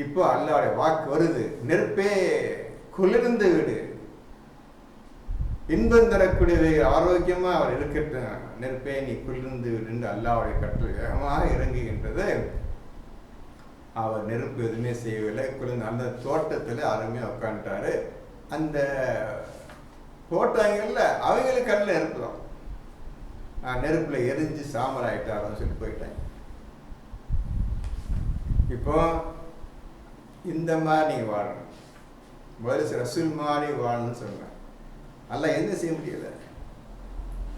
[SPEAKER 1] இப்போ அல்லாஹ்வுடைய வாக்கு வருது, நெருப்பே குளிர்ந்து விடு, இன்பம் தரக்கூடியவை ஆரோக்கியமா அவர் இருக்கட்டும், நெருப்பே நீ குளிர்ந்து விடு என்று அல்லாஹ்வுடைய கட்டளை வேகமாக இறங்குகின்றது. அவர் நெருப்பு எதுவுமே செய்யவில்லை. குளிர்ந்து அந்த தோட்டத்தில் அருமையாக உட்காந்துட்டாரு. அந்த போட்டாங்கல்ல அவங்களுக்கு கண்ணில் நெருப்பு தான். நெருப்புல எரிஞ்சு சாம்பலாயிட்டாருன்னு சொல்லி போயிட்டாங்க. இப்போ இந்த மாதிரி நீங்க வாழணும், முதல்ல ரசூல் மாதிரி வாழணும்னு சொன்னேன். அல்ல என்ன செய்ய முடியல.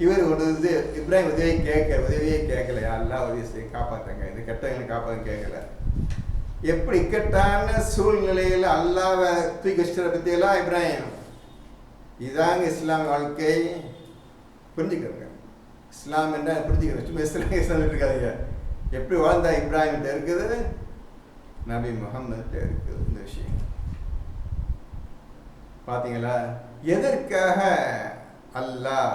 [SPEAKER 1] இவர் ஒரு இது இப்ராஹிம் உதவியே கேட்கல. எல்லாம் உதவி செய்ய காப்பாற்றுங்க, இந்த கெட்டவங்களை காப்பாற்ற கேட்கல. எப்படி இக்கட்டான சூழ்நிலையில் அல்லாஹ்வை தூக்கி வச்சுற பற்றியெல்லாம் இப்ராஹிம். இதாங்க இஸ்லாம் வாழ்க்கை. புரிஞ்சுக்கிறங்க, இஸ்லாம் என்ன புரிஞ்சுக்கிறேன். சும்மா இஸ்லாம் இருக்காதீங்க. எப்படி வாழ்ந்தா இப்ராஹிம் இருக்குது, நபி முகம்மது இருக்குது. இந்த விஷயம் பார்த்தீங்களா? எதற்காக அல்லாஹ்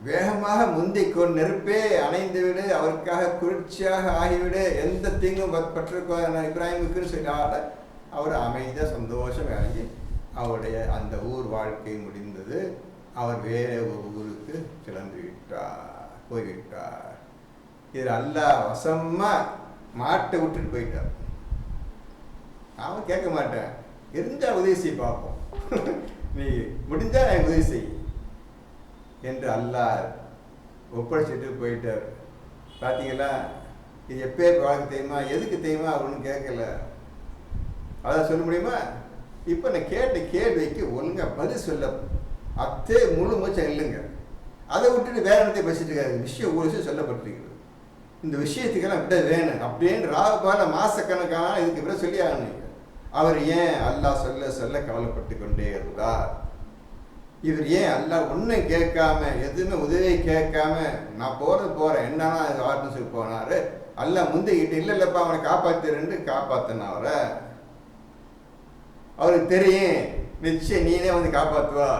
[SPEAKER 1] வேகமாக முந்திக்கொண்டு நெருப்பே அணைந்து விடு, அவருக்காக குளிர்ச்சியாக ஆகிவிடு, எந்த தீங்கும் பற்றிருக்கோ இப்ராஹிமுக்குன்னு சொன்னால அவர் அமைதியாக சந்தோஷம் இறங்கி அவருடைய அந்த ஊர் வாழ்க்கை முடிந்தது. அவர் வேற ஒரு ஊருக்கு கிளம்பி போய்விட்டார். இதில் அல்லாஹ் வசமா மாட்டை விட்டுட்டு போயிட்டார். அவன் கேட்க மாட்டேன், இருந்தா உதவி செய்ய பார்ப்போம், நீ முடிஞ்சா எனக்கு உதவி செய் என்று அல்லாஹ் ஒப்படைச்சிட்டு போயிட்டார். பார்த்தீங்களா? இது எப்பே வாழ்க்கை தெரியுமா, எதுக்கு தெரியுமா அப்படின்னு கேட்கல. அதான் சொல்ல முடியுமா? இப்போ நான் கேட்ட கேள்விக்கு ஒழுங்காக பதில் சொல்ல அத்தே முழு மூச்சம் இல்லைங்க. அதை விட்டுட்டு வேற இடத்தையும் பேசிட்டு இருக்காரு. விஷயம் ஒரு விஷயம் சொல்லப்பட்டிருக்கிறது. இந்த விஷயத்துக்கெல்லாம் விட வேணும் அப்படின்னு ராகுபால மாசக்கணக்கான இதுக்கு விட சொல்லி ஆகணும். அவர் ஏன் அல்லாஹ் சொல்ல சொல்ல கவலைப்பட்டு கொண்டே இருந்தார்? இவர் ஏன் அல்லாஹ் ஒன்றும் கேட்காம எதுவுமே உதவி கேட்காம நான் போறேன் என்னன்னா ஆர்டர் சொல்லி போனாரு. அல்லாஹ் முந்திக்கிட்டு இல்லைல்லப்பா அவனை காப்பாத்துறேன்னு காப்பாத்தின அவரை. அவருக்கு தெரியும் நிச்சயம் நீனே வந்து காப்பாற்றுவா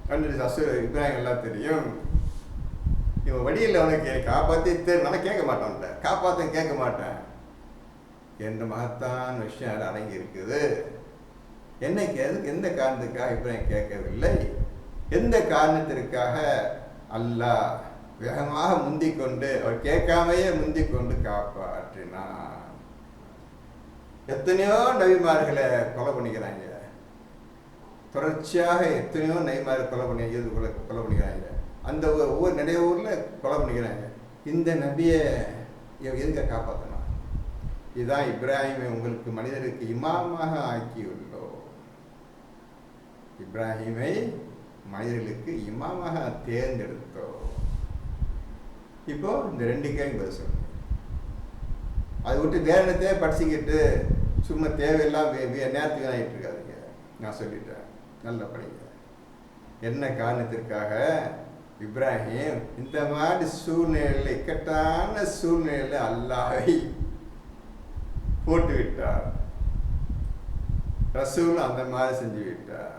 [SPEAKER 1] கண்டு அசுர இப்ராஹிம் எல்லாம் தெரியும். இவன் வழியில் அவனுக்கு காப்பாற்றி நான் கேட்க மாட்டான், காப்பாற்ற கேட்க மாட்டேன் என்ற மகத்தான விஷயம் அதில் அடங்கி இருக்குது. என்னைக்கு எதுக்கு எந்த காரணத்துக்காக இப்ராஹிம் கேட்கவில்லை, எந்த காரணத்திற்காக அல்லாஹ் வேகமாக முந்திக்கொண்டு அவர் கேட்காமையே முந்திக்கொண்டு காப்பாற்றினான். எத்தனையோ நபிமார்களை கொலை பண்ணிக்கிறாங்க, தொடர்ச்சியாக எத்தனையோ நபிமார்களை கொலை பண்ணிக்கிறாங்க. அந்த ஒவ்வொரு நிறைய ஊரில் கொலை பண்ணிக்கிறாங்க. இந்த நபியை எதுக்க காப்பாற்றணும்? இதுதான் இப்ராஹிமை உங்களுக்கு மனிதருக்கு இமாமாக ஆக்கியுள்ளோம். இப்ராஹிமை மனிதர்களுக்கு இமாமாக தேர்ந்தெடுத்தோம். இப்போ இந்த ரெண்டு கேள்வி பதில் சொல்லுங்க. அதை விட்டு வேற இடத்தையே படிச்சுக்கிட்டு சும்மா தேவையெல்லாம் நேரத்துக்கு ஆகிட்டு இருக்காதுங்க. நான் சொல்லிட்டேன், நல்லா படிங்க. என்ன காரணத்திற்காக இப்ராஹிம் இந்த மாதிரி சூழ்நிலையில் இக்கட்டான சூழ்நிலையில் அல்லாஹை போட்டு விட்டார், ரசூல் அந்த மாதிரி செஞ்சு விட்டார்.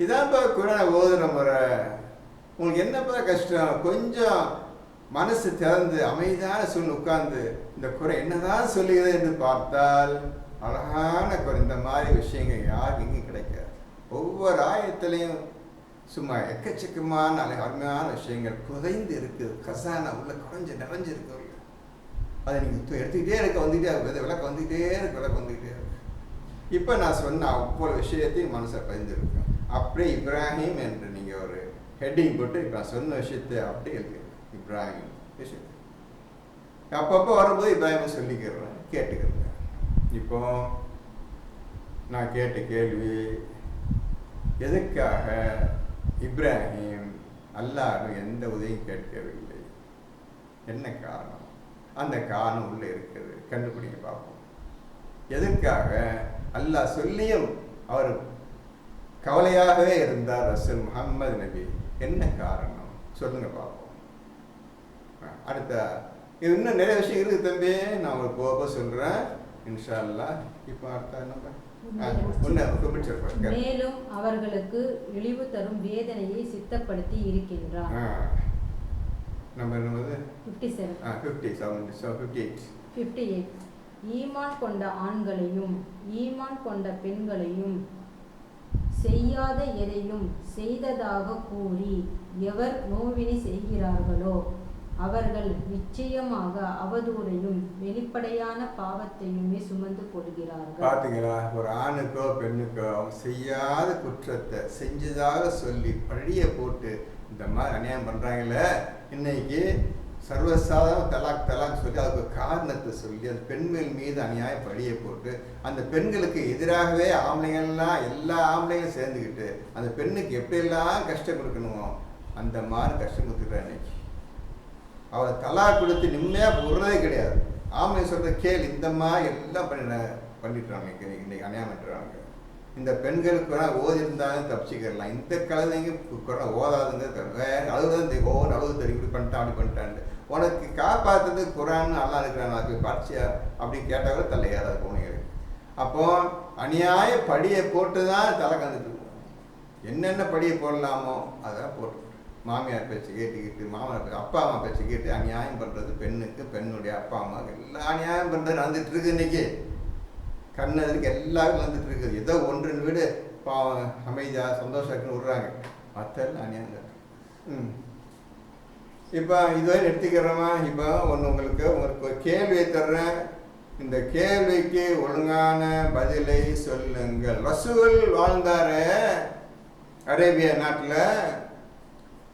[SPEAKER 1] இதான்ப்பா குரானை ஓதுற முறை. உங்களுக்கு என்னப்பா கஷ்டம்? கொஞ்சம் மனசு திறந்து அமைதியான சூழ்நிலை உட்கார்ந்து இந்த குறை என்னதான் சொல்லுகிறது என்று பார்த்தால் அழகான குறை. இந்த மாதிரி விஷயங்கள் யாருக்கு இங்கே கிடைக்காது. ஒவ்வொரு ஆயத்திலையும் சும்மா எக்கச்சக்கமான அருமையான விஷயங்கள் புதைந்து இருக்குது. கசானா உள்ள நிறைஞ்சிருக்கு. அதை நீங்கள் எடுத்துக்கிட்டே இருக்க வந்துக்கிட்டே விளக்கம் வந்துக்கிட்டே இருக்கு. இப்போ நான் சொன்ன அவ்வளோ விஷயத்தையும் மனசை பதிஞ்சிருக்கேன். அப்படியே இப்ராஹிம் என்று நீங்கள் ஒரு ஹெட்டிங் போட்டு இப்போ நான் சொன்ன விஷயத்தை அப்படியே இருக்கு இப்ராஹிம் விஷயம். அப்பப்போ வரும்போது இப்ராஹிம் சொல்லிக்கிறேன், கேட்டுக்கிறேன். இப்போ நான் கேட்ட கேள்வி, எதுக்காக இப்ராஹிம் அல்லாஹ் எந்த உதவியும் கேட்கவில்லை? என்ன காரணம்? அந்த காரணம் உள்ளே இருக்குது, கண்டுபிடிக்க பார்ப்போம். எதற்காக அல்லாஹ் சொல்லியும் அவர் கவலையாகவே இருந்தார் ரசூல் முஹம்மது நபி? என்ன காரணம் சொல்லுங்க பார்ப்போம். அடுத்த இன்னும் நிறைய விஷயம் இருக்குது தம்பி, நான் உங்களுக்கு போக சொல்றேன் இன்ஷா அல்லாஹ். இப்போ அடுத்த
[SPEAKER 2] மேலும் அவர்களுக்கு இழிவு தரும் வேதனையை சித்தப்படுத்தி இருக்கின்றார்.
[SPEAKER 1] நம்பர்
[SPEAKER 2] 58. ஈமான் கொண்ட ஆண்களையும் ஈமான் கொண்ட பெண்களையும் செய்யாத எதையும் செய்ததாக கூறி எவர் நோவினை செய்கிறார்களோ அவர்கள் நிச்சயமாக அவதூறையும் வெளிப்படையான பாவத்தையுமே சுமந்து கொள்கிறார்கள்.
[SPEAKER 1] பார்த்தீங்களா, ஒரு ஆணுக்கோ பெண்ணுக்கோ அவங்க செய்யாத குற்றத்தை செஞ்சதாக சொல்லி பழிய போட்டு இந்த மாதிரி அநியாயம் பண்றாங்களே, இன்னைக்கு சர்வசாதாரண தலாக் சொல்லி அதுக்கு காரணத்தை சொல்லி அந்த பெண்கள் மீது அநியாய பழிய போட்டு அந்த பெண்களுக்கு எதிராகவே ஆம்பளைங்கள்லாம் எல்லா ஆம்பளைங்களும் சேர்ந்துக்கிட்டு அந்த பெண்ணுக்கு எப்படியெல்லாம் கஷ்டம் கொடுக்கணுமோ அந்த மாதிரி கஷ்டம் கொடுத்துக்கிறான். இன்னைக்கு அவளை தலாக் கொடுத்து நிம்மதியாக போடுறதே கிடையாது. ஆம்பளை சொல்கிற கேள் இந்த மாதிரி எல்லாம் பண்ணிட்டுறாங்க. இன்னைக்கு அநியாயம் பண்ணுறாங்க. இந்த பெண்களுக்கு ஓதி இருந்தாலும் தப்பிச்சுக்கலாம். இந்த கலந்தைங்க ஓதாதுங்க வேற அழுகுதான் ஒவ்வொரு அழுகு தெரியும், இப்படி பண்ணிட்டான் அப்படி பண்ணிட்டான்னு. உனக்கு காப்பாற்றுறது குரான்னு நல்லா இருக்கிறான், அதுக்கு படிச்சியா அப்படின்னு கேட்டால் கூட தலை ஏறாது குழந்தைங்களுக்கு. அப்போ அநியாய படியை போட்டு தான் தலை கந்துட்டு இருக்கோம். என்னென்ன படியை போடலாமோ அதான் போட்டு மாமியார் பேச்சு கேட்டுக்கிட்டு மாமனார் பேச்சு அப்பா அம்மா பேச்சு கேட்டு அநியாயம் பண்ணுறது பெண்ணுக்கு பெண்ணுடைய அப்பா அம்மா எல்லாம் அநியாயம் பண்ணுறது நடந்துட்டு இருக்கு. இன்னைக்கு கண்ணதுக்கு எல்லாரும் வந்துட்டு இருக்குது. ஏதோ ஒன்று வீடு பாவம் அமைதியாக சந்தோஷத்துன்னு விடுறாங்க, மற்றெல்லாம் அநியாயம். இப்போ இதுவரை எடுத்துக்கிறோமா? இப்போ உங்களுக்கு ஒரு கேள்வியை தர்றேன், இந்த கேள்விக்கு ஒழுங்கான பதிலை சொல்லுங்கள். ரசூல் வாழ்ந்தாரு அரேபியா நாட்டில்.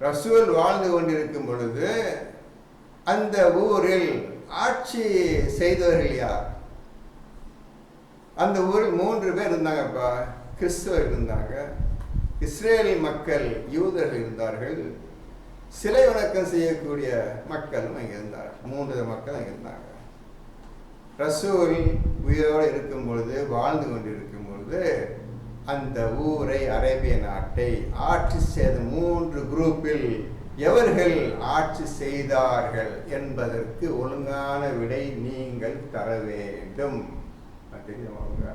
[SPEAKER 1] ரசூல் வாழ்ந்து கொண்டிருக்கும் பொழுது அந்த ஊரில் ஆட்சி செய்தவர்கள் யார்? அந்த ஊரில் 3 பேர் இருந்தாங்கப்பா. கிறிஸ்தவர் இருந்தாங்க, இஸ்ரேல் மக்கள் யூதர்கள் இருந்தார்கள், சிலை வணக்கம் செய்யக்கூடிய மக்களும் அங்கே இருந்தார்கள். 3 மக்கள் அங்கே இருந்தாங்க. ரசூல் உயிரோடு இருக்கும் பொழுது வாழ்ந்து கொண்டிருக்கும் பொழுது அந்த ஊரை அரேபிய நாட்டை ஆட்சி செய்த 3 குரூப்பில் எவர்கள் ஆட்சி செய்தார்கள் என்பதற்கு ஒழுங்கான விடை நீங்கள் தர வேண்டும். தெரியுமாங்க?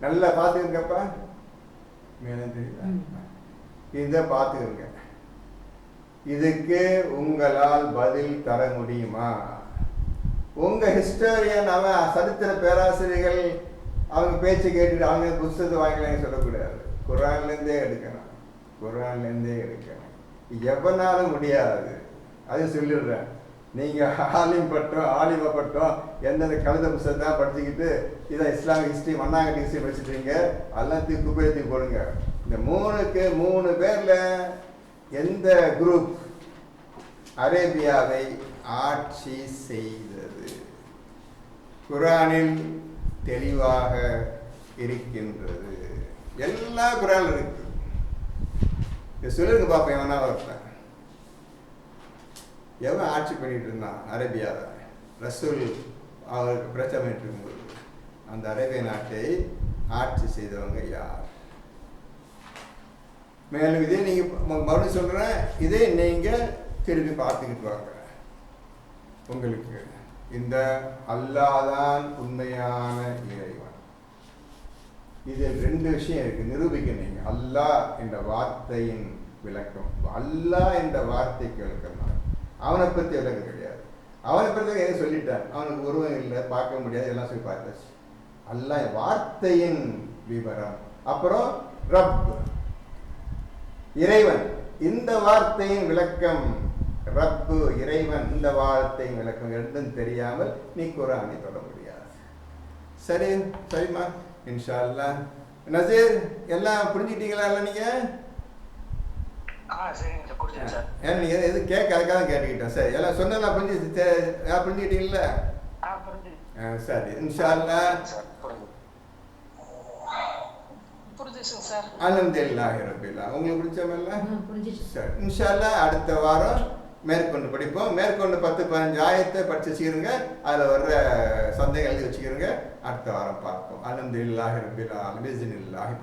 [SPEAKER 1] நல்லா பார்த்துக்கப்பா, மேலே தெரியல, இதை பார்த்துக்கங்க. இதுக்கு உங்களால் பதில் தர முடியுமா? உங்க ஹிஸ்டோரியன் அவன் சரித்திர பேராசிரியர்கள் அவங்க பேச்சு கேட்டுட்டு அவங்க புத்தகத்தை வாங்கலாம் சொல்லக்கூடாது. குரான்லேருந்தே எடுக்கணும், குரான்லேருந்தே எடுக்கணும். எவனாலும் முடியாது, அது சொல்லிடுறேன். நீங்கள் ஆலிம பட்டம் எந்தெந்த கழுத புத்தகத்தை படிச்சுக்கிட்டு இதை இஸ்லாமிக் ஹிஸ்ட்ரி மண்ணாங்கட்டி ஹிஸ்ட்ரி படிச்சுட்டீங்க, எல்லாத்தையும் குப்பையத்தி போடுங்க. இந்த 3 பேரில் எந்த குரூப் அரேபியாவை ஆட்சி செய்தது? குரானில் தெளிவாக இருக்கின்றது. எல்லா குரான் இருக்கு. சொல்லுங்க பாப்பா, எவனா இருப்பேன் எவன் ஆட்சி பண்ணிட்டு இருந்தான் அரேபியாவை? ரசூல் அவருக்கு பிரச்சனை பண்ணிட்டு இருக்கும்போது அந்த அரேபிய நாட்டை ஆட்சி செய்தவங்க யார்? மேலும் இதே நீங்க மறுபடியும் சொல்றேன், இதே நீங்க திரும்பி பார்த்துக்கிட்டு வாங்க. உங்களுக்கு இந்த அல்லாஹ்தான் உண்மையான இறைவன். இதில் 2 விஷயம் இருக்கு, நிரூபிக்க. நீங்க அல்லாஹ் என்ற வார்த்தையின் விளக்கம், அல்லாஹ் என்ற வார்த்தைக்கு விளக்கம் தான். அவனை பற்றி விளக்கம் கிடையாது. அவனை பற்றி எதை சொல்லிட்டான், அவனுக்கு உருவம் இல்லை, பார்க்க முடியாது, எல்லாம் சொல்லி பார்த்தாச்சு. அல்லாஹ் வார்த்தையின் விவரம். அப்புறம் ரப் இறைவன், இந்த வார்த்தையின் விளக்கம் ரப்பு இறைவன், இந்த வார்த்தையின் விளக்கம் ரெண்டும் தெரியாமல் நீ குர்ஆனை தொட முடியாது. சரி சரிம்மா, இன்ஷா அல்லாஹ். நசீர் எல்லாம் புரிஞ்சுக்கிட்டீங்களா? இல்லை நீங்க நீங்க எது கேட்க அதுக்காக தான் கேட்டுக்கிட்டேன். சரி, எல்லாம் சொன்னெல்லாம் புரிஞ்சுக்கிட்டீங்களா? சரி, இன்ஷா அல்லாஹ்.
[SPEAKER 3] புரிஞ்சுச்சுங்க சார்.
[SPEAKER 1] அல்ஹம்துலில்லாஹி ரப்பில் ஆலமீன். உங்களுக்கு பிடிச்சவல்ல?
[SPEAKER 2] புரிஞ்சிச்சு.
[SPEAKER 1] சரி, இன்ஷா அல்லாஹ் அடுத்த வாரம் மேற்கொண்டு படிப்போம். மேற்கொண்டு 10-15 ஆயத்தை படிச்சு வச்சுக்கிறங்க. அதில் வர்ற சந்தேகம் எழுதி வச்சுக்கிறங்க. அடுத்த வாரம் பார்ப்போம். அல்ஹம்துலில்லாஹி ரப்பில் ஆலமீன். பிஸ்மில்லாஹி.